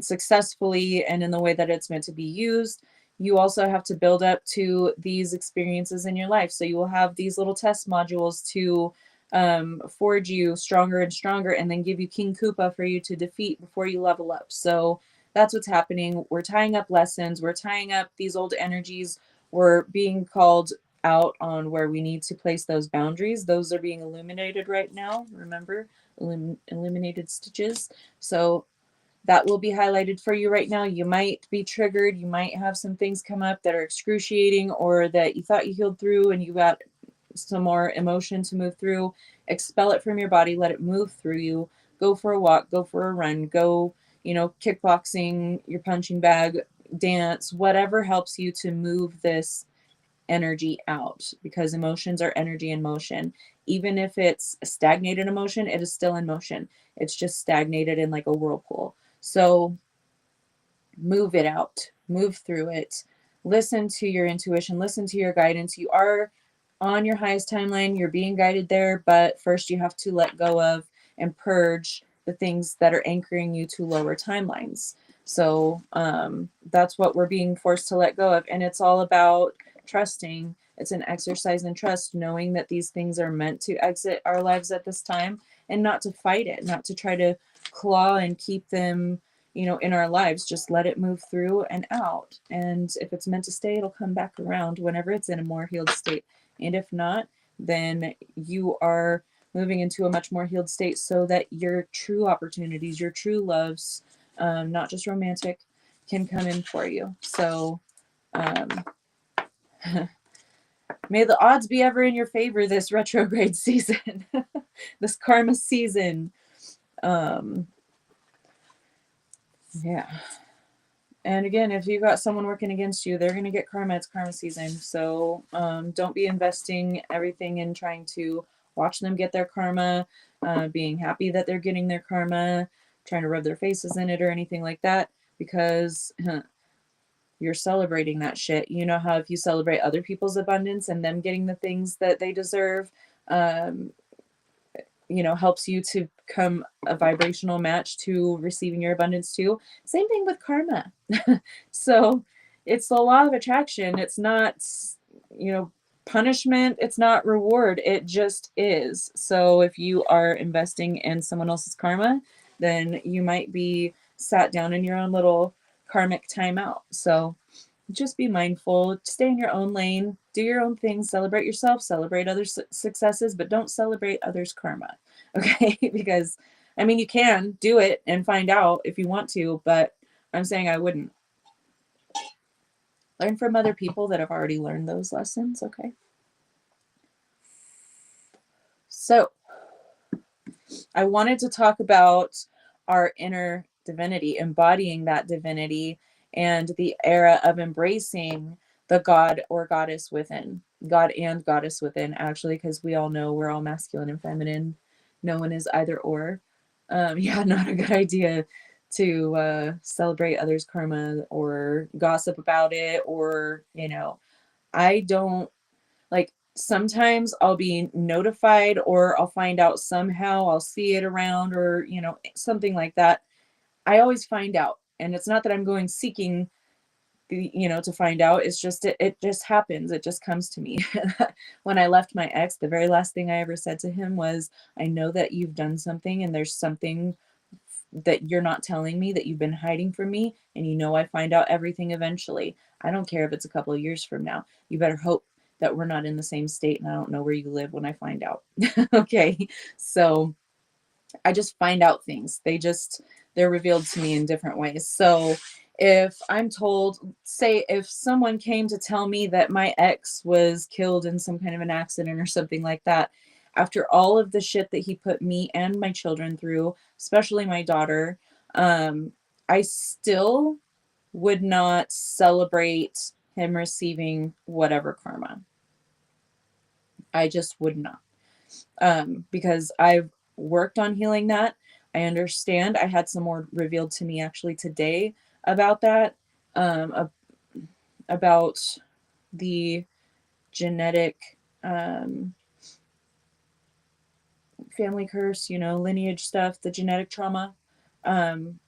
successfully and in the way that it's meant to be used. You also have to build up to these experiences in your life. So you will have these little test modules to forge you stronger and stronger, and then give you King Koopa for you to defeat before you level up. So that's what's happening. We're tying up lessons, we're tying up these old energies, we're being called out on where we need to place those boundaries. Those are being illuminated right now. Remember, illuminated stitches. So that will be highlighted for you right now. You might be triggered. You might have some things come up that are excruciating, or that you thought you healed through and you got some more emotion to move through. Expel it from your body. Let it move through you. Go for a walk. Go for a run. Go, kickboxing, your punching bag, dance, whatever helps you to move this energy out, because emotions are energy in motion. Even if it's stagnated emotion, it is still in motion. It's just stagnated in like a whirlpool. So move it out, move through it, listen to your intuition, listen to your guidance. You are on your highest timeline, you're being guided there, but first you have to let go of and purge the things that are anchoring you to lower timelines. So that's what we're being forced to let go of. And it's all about trusting. It's an exercise in trust, knowing that these things are meant to exit our lives at this time, and not to fight it, not to try to claw and keep them in our lives. Just let it move through and out. And if it's meant to stay, it'll come back around whenever it's in a more healed state. And if not, then you are moving into a much more healed state, so that your true opportunities, your true loves, not just romantic, can come in for you. So may the odds be ever in your favor this retrograde season, this karma season. Yeah. And again, if you got someone working against you, they're going to get karma. It's karma season. So don't be investing everything in trying to watch them get their karma, being happy that they're getting their karma, trying to rub their faces in it or anything like that, because you're celebrating that shit. You know how if you celebrate other people's abundance and them getting the things that they deserve, helps you to become a vibrational match to receiving your abundance too. Same thing with karma. So it's the law of attraction. It's not, punishment. It's not reward. It just is. So if you are investing in someone else's karma, then you might be sat down in your own little karmic timeout. So just be mindful, stay in your own lane, do your own thing, celebrate yourself, celebrate others' successes, but don't celebrate others' karma. Okay? Because, you can do it and find out if you want to, but I'm saying I wouldn't. Learn from other people that have already learned those lessons. Okay? So, I wanted to talk about our inner divinity, embodying that divinity, and the era of embracing the God or goddess within. God and goddess within, actually, because we all know we're all masculine and feminine. No one is either or. Yeah, not a good idea to celebrate others' karma or gossip about it, or, I don't like, sometimes I'll be notified, or I'll find out somehow, I'll see it around, or, something like that. I always find out. And it's not that I'm going seeking, to find out. It's just, it just happens. It just comes to me. When I left my ex, the very last thing I ever said to him was, I know that you've done something, and there's something that you're not telling me, that you've been hiding from me. And I find out everything eventually. I don't care if it's a couple of years from now. You better hope that we're not in the same state and I don't know where you live when I find out. Okay. So I just find out things. They're revealed to me in different ways. So if I'm told, say, if someone came to tell me that my ex was killed in some kind of an accident or something like that, after all of the shit that he put me and my children through, especially my daughter, I still would not celebrate him receiving whatever karma. I just would not. Because I've worked on healing that. I understand. I had some more revealed to me actually today about that, about the genetic family curse, lineage stuff, the genetic trauma. Um,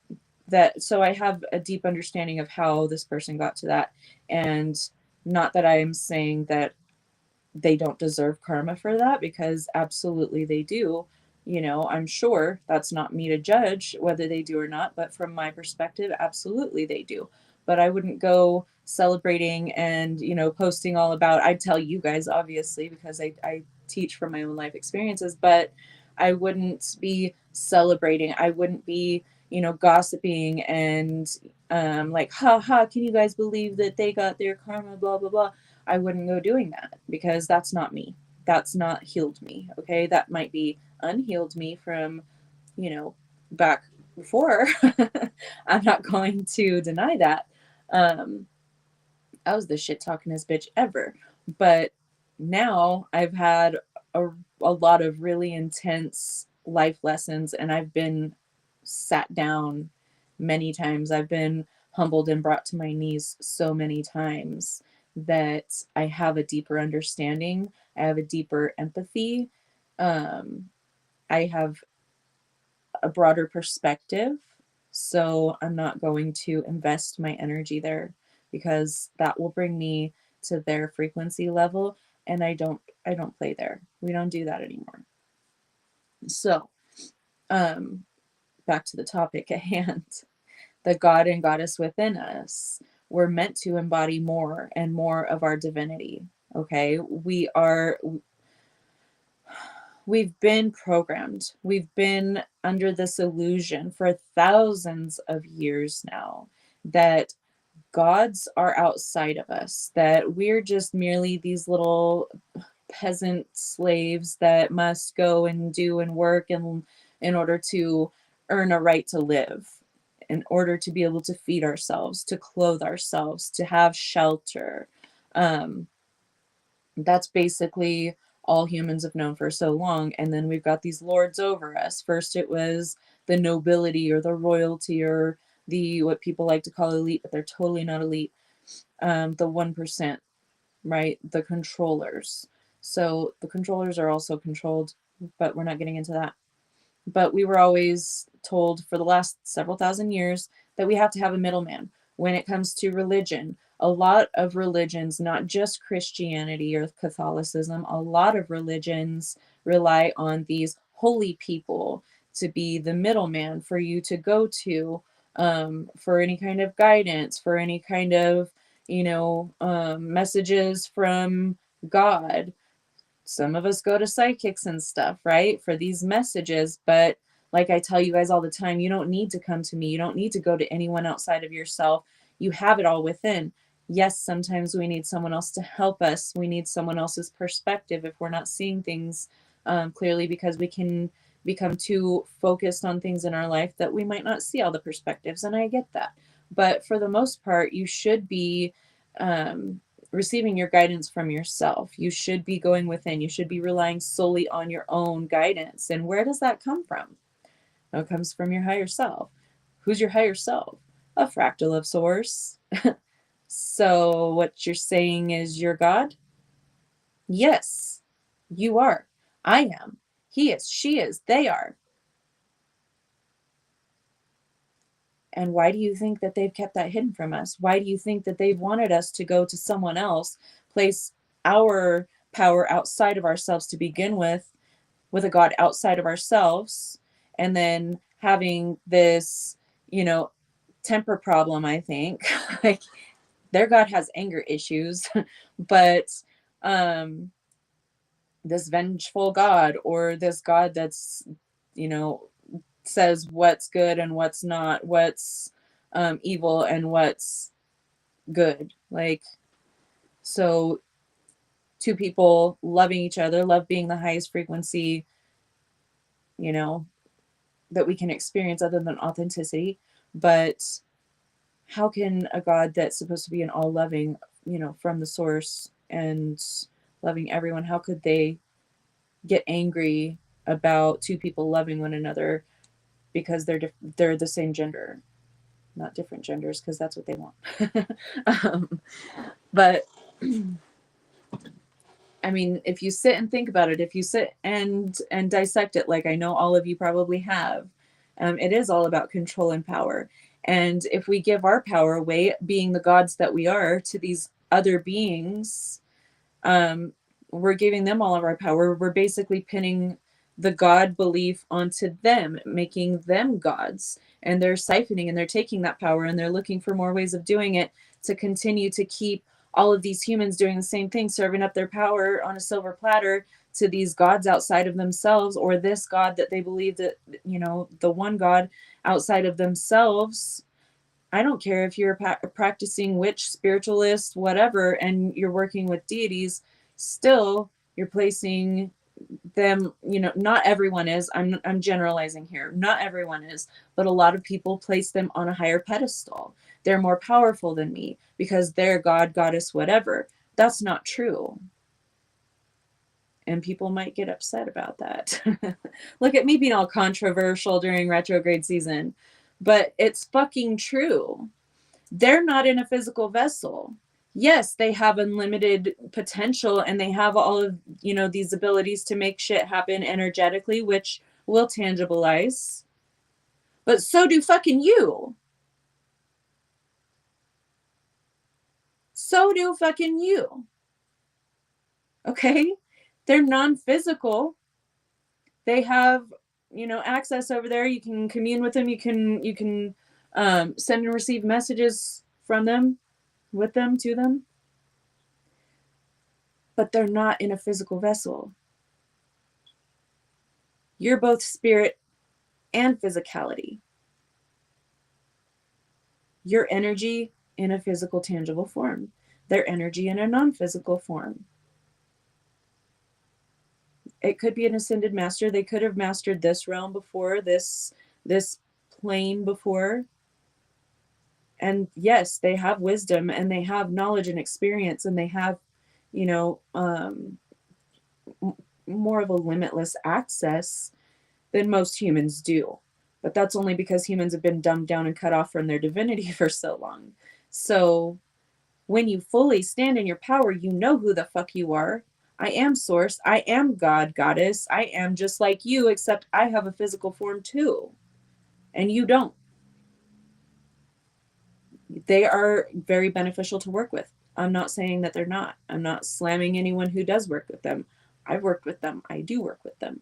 so I have a deep understanding of how this person got to that. And not that I'm saying that they don't deserve karma for that, because absolutely they do. I'm sure that's not me to judge whether they do or not, but from my perspective, absolutely they do. But I wouldn't go celebrating and, posting all about, I'd tell you guys, obviously, because I teach from my own life experiences, but I wouldn't be celebrating. I wouldn't be, gossiping and like, ha ha, can you guys believe that they got their karma, blah, blah, blah. I wouldn't go doing that, because that's not me. That's not healed me. Okay. That might be unhealed me from, back before. I'm not going to deny that. Um, I was the shit talkingest bitch ever. But now I've had a, a lot of really intense life lessons, and I've been sat down many times. I've been humbled and brought to my knees so many times that I have a deeper understanding. I have a deeper empathy. Um, I have a broader perspective. So I'm not going to invest my energy there, because that will bring me to their frequency level, and I don't play there. We don't do that anymore. So, um back to the topic at hand. The God and goddess within us, we're meant to embody more and more of our divinity. Okay? We've been programmed. We've been under this illusion for thousands of years now that gods are outside of us, that we're just merely these little peasant slaves that must go and do and work in order to earn a right to live, in order to be able to feed ourselves, to clothe ourselves, to have shelter. Um, that's basically all humans have known for so long. And then we've got these lords over us. First it was the nobility or the royalty, or the what people like to call elite, but they're totally not elite. The 1%, right? The controllers. So the controllers are also controlled, but we're not getting into that. But we were always told for the last several thousand years that we have to have a middleman when it comes to religion. A lot of religions, not just Christianity or Catholicism, a lot of religions rely on these holy people to be the middleman for you to go to, for any kind of guidance, for any kind of, messages from God. Some of us go to psychics and stuff, right? For these messages. But like I tell you guys all the time, you don't need to come to me. You don't need to go to anyone outside of yourself. You have it all within. Yes, sometimes we need someone else to help us. We need someone else's perspective if we're not seeing things clearly, because we can become too focused on things in our life that we might not see all the perspectives. And I get that. But for the most part, you should be receiving your guidance from yourself. You should be going within. You should be relying solely on your own guidance. And where does that come from? It comes from your higher self. Who's your higher self? A fractal of source. So what you're saying is you're God? Yes, you are. I am. He is. She is. They are. And why do you think that they've kept that hidden from us? Why do you think that they've wanted us to go to someone else, place our power outside of ourselves to begin with a God outside of ourselves, and then having this, temper problem, I think. Like, their God has anger issues, but um this vengeful God, or this God that's, you know, says what's good and what's not, what's evil and what's good. Like, so two people loving each other, love being the highest frequency, you know, that we can experience other than authenticity. But how can a God that's supposed to be an all loving, from the source and loving everyone, how could they get angry about two people loving one another because they're the same gender, not different genders, because that's what they want. um, but I mean, if you sit and think about it, if you sit and dissect it, like I know all of you probably have, it is all about control and power. And if we give our power away, being the gods that we are, to these other beings, um, we're giving them all of our power. We're basically pinning the God belief onto them, making them gods. And they're siphoning and they're taking that power and they're looking for more ways of doing it to continue to keep all of these humans doing the same thing, serving up their power on a silver platter to these gods outside of themselves, or this God that they believe that, the one God outside of themselves. I don't care if you're practicing witch, spiritualist, whatever, and you're working with deities, still you're placing them, not everyone is. I'm generalizing here. Not everyone is, but a lot of people place them on a higher pedestal. They're more powerful than me because they're god, goddess, whatever. That's not true. And people might get upset about that. Look at me being all controversial during retrograde season, but it's fucking true. They're not in a physical vessel. Yes, they have unlimited potential and they have all of, these abilities to make shit happen energetically, which will tangibilize. But so do fucking you. So do fucking you. Okay? They're non-physical. They have, access over there. You can commune with them. You can send and receive messages from them, with them, to them. But they're not in a physical vessel. You're both spirit and physicality. Your energy in a physical, tangible form, their energy in a non-physical form. It could be an ascended master. They could have mastered this realm before, this plane before. And yes, they have wisdom and they have knowledge and experience and they have, more of a limitless access than most humans do. But that's only because humans have been dumbed down and cut off from their divinity for so long. So when you fully stand in your power, you know who the fuck you are. I am source. I am God, goddess. I am just like you, except I have a physical form too. And you don't. They are very beneficial to work with. I'm not saying that they're not. I'm not slamming anyone who does work with them. I've worked with them. I do work with them.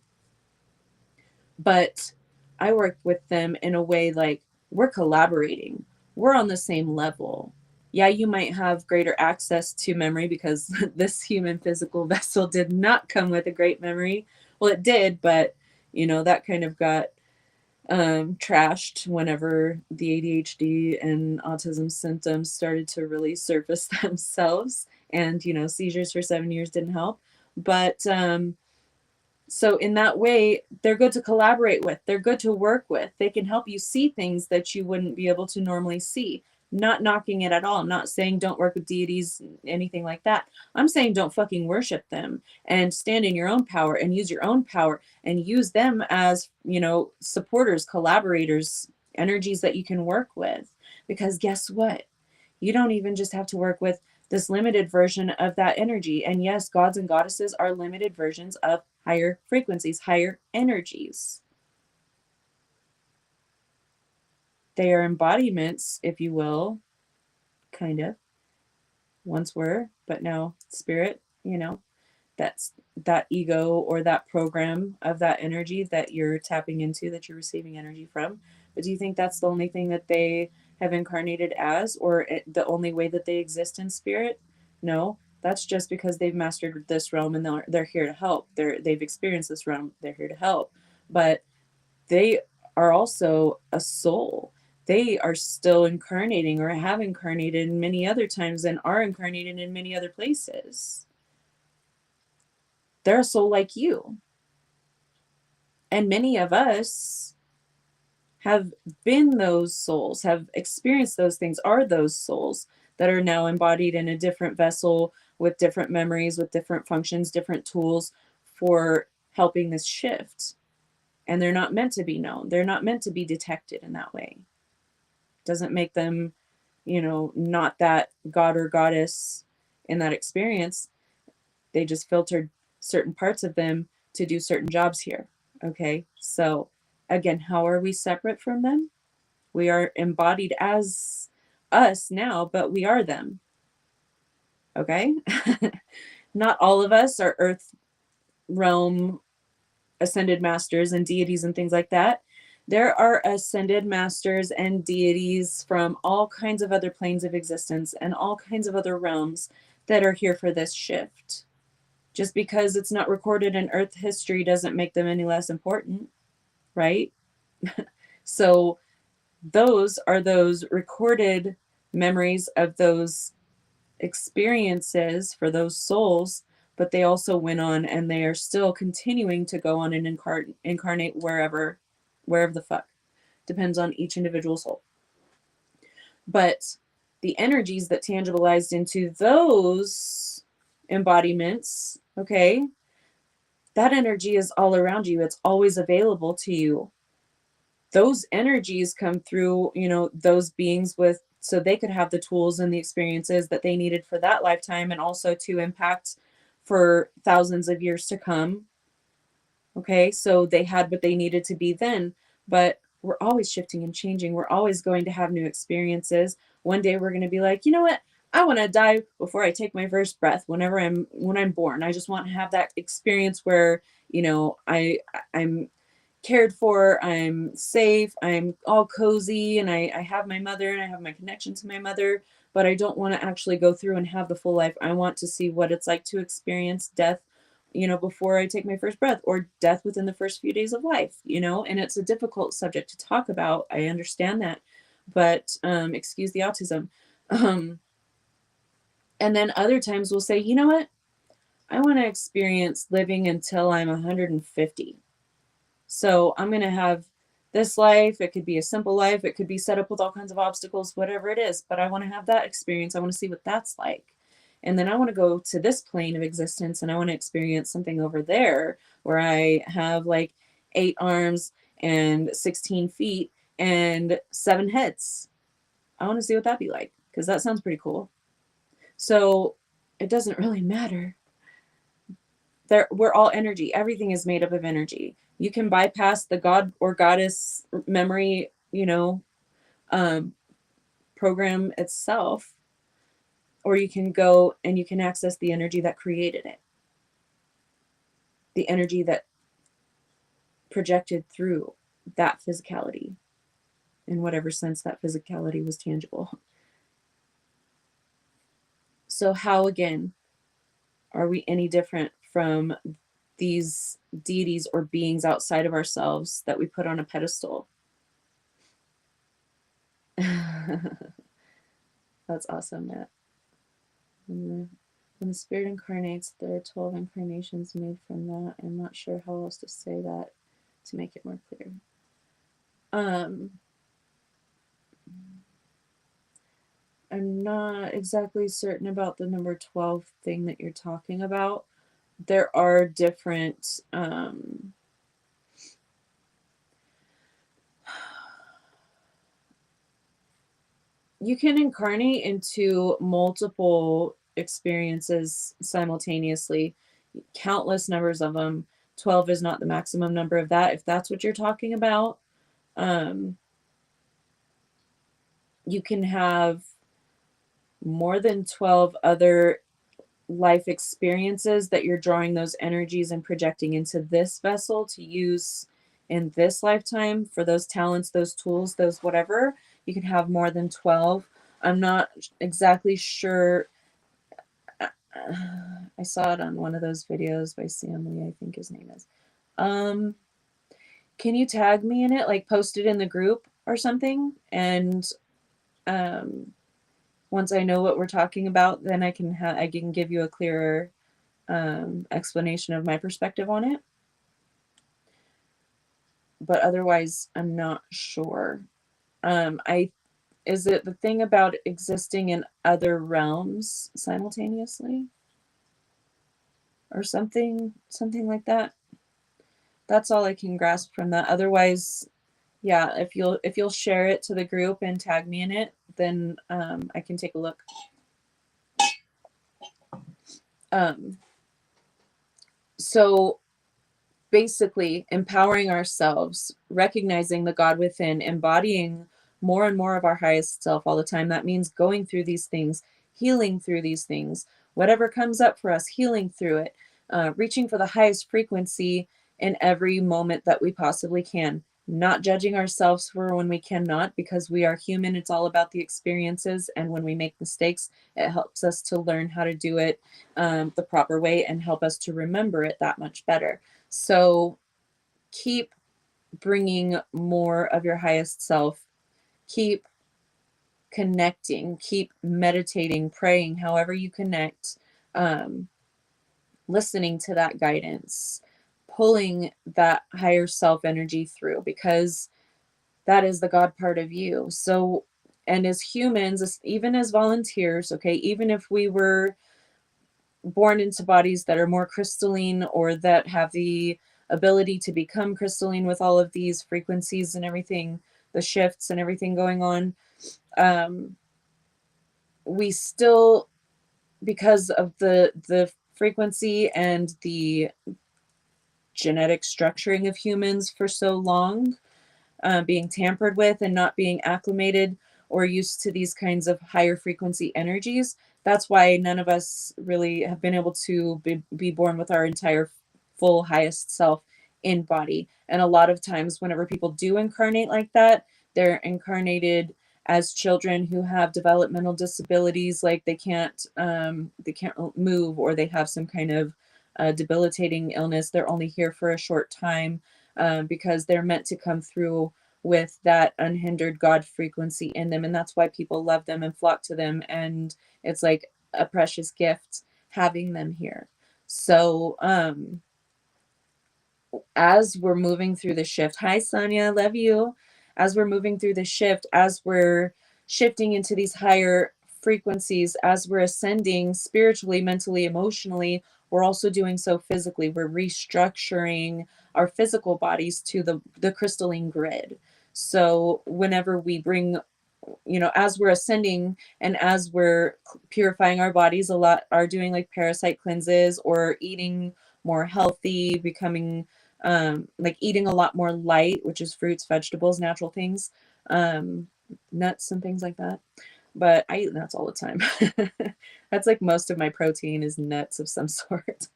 But I work with them in a way like we're collaborating. We're on the same level. Yeah, you might have greater access to memory because this human physical vessel did not come with a great memory. Well, it did, but that kind of got trashed whenever the ADHD and autism symptoms started to really surface themselves. And, seizures for 7 years didn't help. But so in that way, they're good to collaborate with. They're good to work with. They can help you see things that you wouldn't be able to normally see. Not knocking it at all. I'm not saying don't work with deities, anything like that. I'm saying don't fucking worship them and stand in your own power and use your own power and use them as, supporters, collaborators, energies that you can work with. Because guess what? You don't even just have to work with this limited version of that energy. And yes, gods and goddesses are limited versions of higher frequencies, higher energies. They are embodiments, if you will, kind of. Once were, but now spirit, that's that ego or that program of that energy that you're tapping into, that you're receiving energy from. But do you think that's the only thing that they have incarnated as, or the only way that they exist in spirit? No, that's just because they've mastered this realm and they're here to help. They've experienced this realm. They're here to help. But they are also a soul. They are still incarnating or have incarnated many other times and are incarnated in many other places. They're a soul like you. And many of us have been those souls, have experienced those things, are those souls that are now embodied in a different vessel with different memories, with different functions, different tools for helping this shift. And they're not meant to be known. They're not meant to be detected in that way. Doesn't make them, not that god or goddess in that experience. They just filtered certain parts of them to do certain jobs here. Okay, so again, how are we separate from them? We are embodied as us now, but we are them. Okay, not all of us are earth realm ascended masters and deities and things like that. There are ascended masters and deities from all kinds of other planes of existence and all kinds of other realms that are here for this shift. Just because it's not recorded in earth history doesn't make them any less important, right? So those are those recorded memories of those experiences for those souls, but they also went on and they are still continuing to go on and incarnate wherever the fuck. Depends on each individual soul. But the energies that tangibilized into those embodiments, okay, that energy is all around you. It's always available to you. Those energies come through, those beings with, so they could have the tools and the experiences that they needed for that lifetime and also to impact for thousands of years to come. Okay, so they had what they needed to be then, but we're always shifting and changing. We're always going to have new experiences. One day we're going to be like, you know what? I want to die before I take my first breath. When I'm born, I just want to have that experience where I'm cared for, I'm safe, I'm all cozy, and I have my mother and I have my connection to my mother, but I don't want to actually go through and have the full life. I want to see what it's like to experience death, before I take my first breath, or death within the first few days of life, and it's a difficult subject to talk about. I understand that, but excuse the autism. And then other times we'll say, you know what? I want to experience living until I'm 150. So I'm going to have this life. It could be a simple life. It could be set up with all kinds of obstacles, whatever it is. But I want to have that experience. I want to see what that's like. And then I want to go to this plane of existence and I want to experience something over there where I have like 8 arms and 16 feet and 7 heads. I want to see what that'd be like because that sounds pretty cool. So it doesn't really matter. We're all energy. Everything is made up of energy. You can bypass the god or goddess memory, program itself, or you can go and you can access the energy that created it, the energy that projected through that physicality, in whatever sense that physicality was tangible. So how, again, are we any different from these deities or beings outside of ourselves that we put on a pedestal? That's awesome, Matt. When the spirit incarnates, there are 12 incarnations made from that. I'm not sure how else to say that to make it more clear. I'm not exactly certain about the number 12 thing that you're talking about. There are different you can incarnate into multiple experiences simultaneously, countless numbers of them. 12 is not the maximum number of that, if that's what you're talking about. You can have more than 12 other life experiences that you're drawing those energies and projecting into this vessel to use in this lifetime for those talents, those tools, those whatever. You can have more than 12. I'm not exactly sure. I saw it on one of those videos by Sam Lee, I think his name is. Can you tag me in it, like post it in the group or something? And once I know what we're talking about, then I can give you a clearer explanation of my perspective on it. But otherwise, I'm not sure. Is it the thing about existing in other realms simultaneously? Or something like that? That's all I can grasp from that. Otherwise, yeah, if you'll share it to the group and tag me in it, then I can take a look. So basically empowering ourselves, recognizing the God within, embodying more and more of our highest self all the time. That means going through these things, healing through these things, whatever comes up for us, healing through it, reaching for the highest frequency in every moment that we possibly can. Not judging ourselves for when we cannot, because we are human. It's all about the experiences. And when we make mistakes, it helps us to learn how to do it the proper way and help us to remember it that much better. So keep bringing more of your highest self. Keep connecting. Keep meditating, praying, however you connect, listening to that guidance, pulling that higher self energy through, because that is the God part of you. So, and as humans, even as volunteers, okay, even if we were born into bodies that are more crystalline or that have the ability to become crystalline with all of these frequencies and everything, the shifts and everything going on, um, we still, because of the frequency and the genetic structuring of humans for so long, being tampered with and not being acclimated or used to these kinds of higher frequency energies. That's why none of us really have been able to be born with our entire full highest self in body. And a lot of times, whenever people do incarnate like that, they're incarnated as children who have developmental disabilities, like they can't move, or they have some kind of debilitating illness. They're only here for a short time, because they're meant to come through with that unhindered God frequency in them. And that's why people love them and flock to them. And it's like a precious gift having them here. So, as we're moving through the shift, hi, Sonia, love you. As we're moving through the shift, as we're shifting into these higher frequencies, as we're ascending spiritually, mentally, emotionally, we're also doing so physically. We're restructuring our physical bodies to the crystalline grid. So whenever we bring, as we're ascending and as we're purifying our bodies, a lot are doing like parasite cleanses or eating more healthy, becoming like eating a lot more light, which is fruits, vegetables, natural things, nuts and things like that. But I eat nuts all the time. That's like most of my protein is nuts of some sort.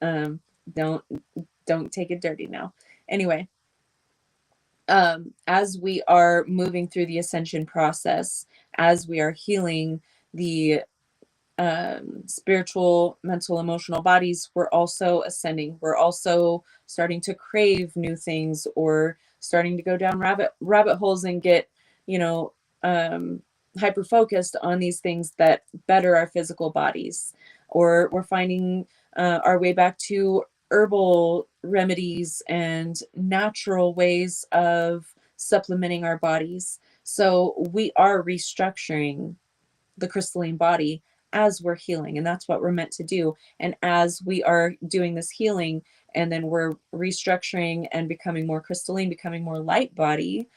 Um, don't don't take it dirty now. Anyway, as we are moving through the ascension process, as we are healing the spiritual, mental, emotional bodies, we're also ascending. We're also starting to crave new things, or starting to go down rabbit holes and get, you know, hyper focused on these things that better our physical bodies. Or we're finding our way back to herbal remedies and natural ways of supplementing our bodies. So we are restructuring the crystalline body as we're healing, and that's what we're meant to do. And as we are doing this healing, and then we're restructuring and becoming more crystalline, becoming more light body,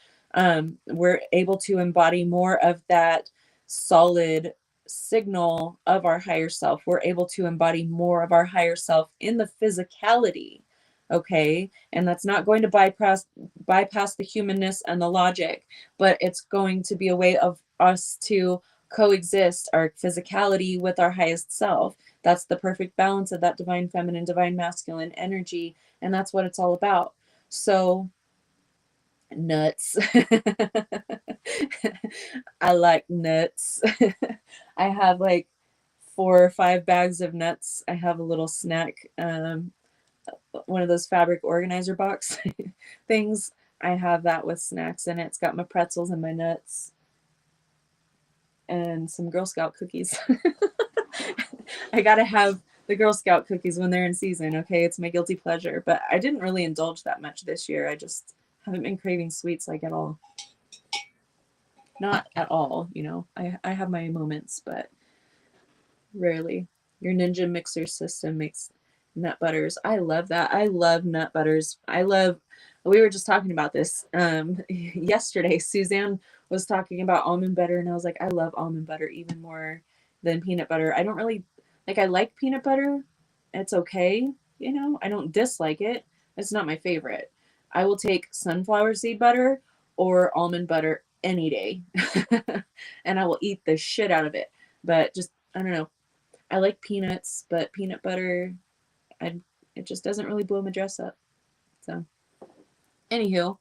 we're able to embody more of that solid signal of our higher self. We're able to embody more of our higher self in the physicality. Okay, and that's not going to bypass the humanness and the logic, but it's going to be a way of us to coexist our physicality with our highest self. That's the perfect balance of that divine feminine, divine masculine energy. And that's what it's all about. So, nuts. I like nuts. I have like 4 or 5 bags of nuts. I have a little snack, one of those fabric organizer box things. I have that with snacks in it. It's got my pretzels and my nuts and some Girl Scout cookies. I gotta have the Girl Scout cookies when they're in season, okay? It's my guilty pleasure. But I didn't really indulge that much this year. I just haven't been craving sweets like at all. Not at all, I have my moments, but rarely. Your Ninja mixer system makes nut butters. I love that. I love nut butters. We were just talking about this yesterday. Suzanne was talking about almond butter, and I was like, I love almond butter even more than peanut butter. I don't really I like peanut butter. It's okay. You know, I don't dislike it. It's not my favorite. I will take sunflower seed butter or almond butter any day. And I will eat the shit out of it. But just, I don't know. I like peanuts, but peanut butter, I, it just doesn't really blow my dress up. So, anywho,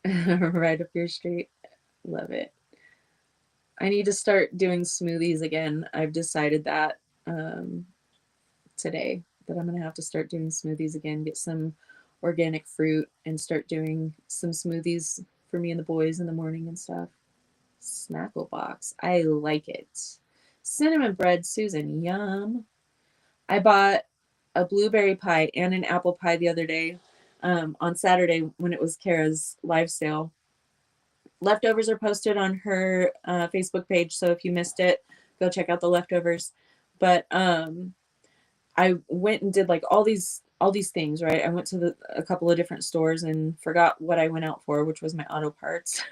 right up your street. Love it. I need to start doing smoothies again. I've decided that today that I'm going to have to start doing smoothies again, get some organic fruit and start doing some smoothies for me and the boys in the morning and stuff. Snackle box. I like it. Cinnamon bread, Susan. Yum. I bought a blueberry pie and an apple pie the other day on Saturday when it was Kara's live sale. Leftovers are posted on her Facebook page, so if you missed it, go check out the leftovers. But I went and did like all these things, right? I went to a couple of different stores and forgot what I went out for, which was my auto parts.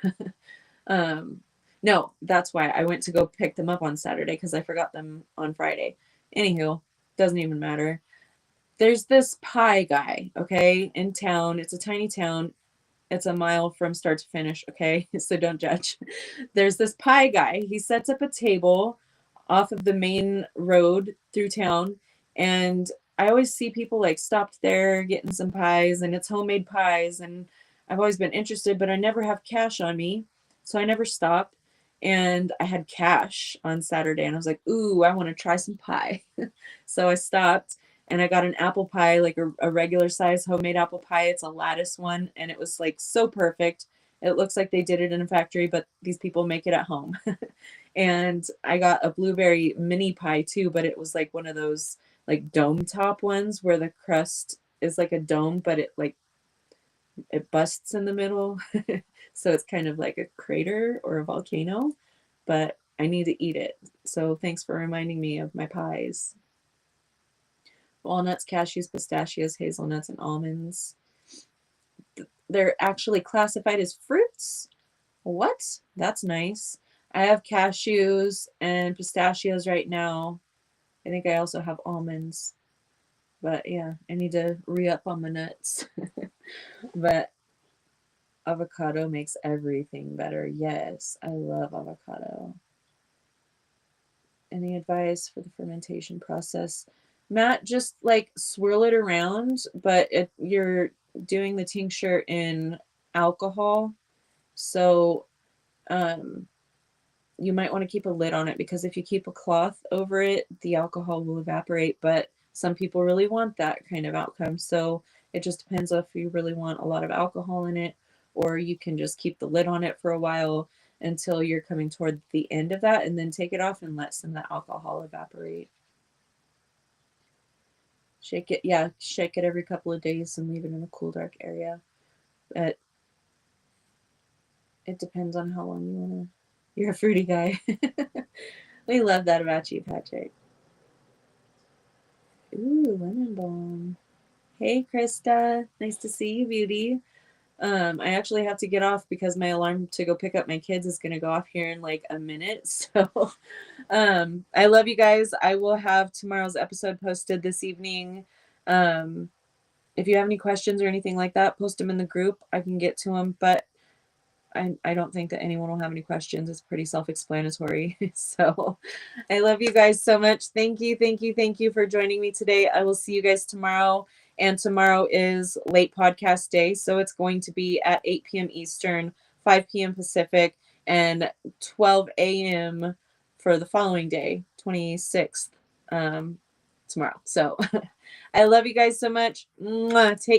No, that's why I went to go pick them up on Saturday because I forgot them on Friday. Anywho, doesn't even matter. There's this pie guy, okay, in town. It's a tiny town. It's a mile from start to finish, okay? So don't judge. There's this pie guy. He sets up a table off of the main road through town, and I always see people like stopped there getting some pies, and it's homemade pies, and I've always been interested, but I never have cash on me, so I never stopped. And I had cash on Saturday, and I was like, ooh, I want to try some pie. So I stopped and I got an apple pie, like a regular size homemade apple pie. It's a lattice one, and it was like so perfect. It looks like they did it in a factory, but these people make it at home. And I got a blueberry mini pie too, but it was like one of those like dome top ones where the crust is like a dome, but it busts in the middle. So it's kind of like a crater or a volcano, but I need to eat it. So thanks for reminding me of my pies. Walnuts, cashews, pistachios, hazelnuts, and almonds. They're actually classified as fruits. What? That's nice. I have cashews and pistachios right now. I think I also have almonds. But yeah, I need to re-up on my nuts. But avocado makes everything better. Yes, I love avocado. Any advice for the fermentation process? Matt, just like swirl it around, but you're doing the tincture in alcohol. So you might want to keep a lid on it because if you keep a cloth over it, the alcohol will evaporate. But some people really want that kind of outcome. So it just depends if you really want a lot of alcohol in it, or you can just keep the lid on it for a while until you're coming toward the end of that and then take it off and let some of the alcohol evaporate. Shake it, yeah, shake it every couple of days and leave it in a cool, dark area. But it depends on how long you want to. You're a fruity guy. We love that about you, Patrick. Ooh, lemon balm. Hey, Krista. Nice to see you, beauty. I actually have to get off because my alarm to go pick up my kids is going to go off here in like a minute. So I love you guys. I will have tomorrow's episode posted this evening. If you have any questions or anything like that, post them in the group. I can get to them, but I don't think that anyone will have any questions. It's pretty self-explanatory. So I love you guys so much. Thank you, thank you, thank you for joining me today. I will see you guys tomorrow. And tomorrow is late podcast day. So it's going to be at 8 p.m. Eastern, 5 p.m. Pacific, and 12 a.m. for the following day, 26th, tomorrow. So I love you guys so much. Mwah. Take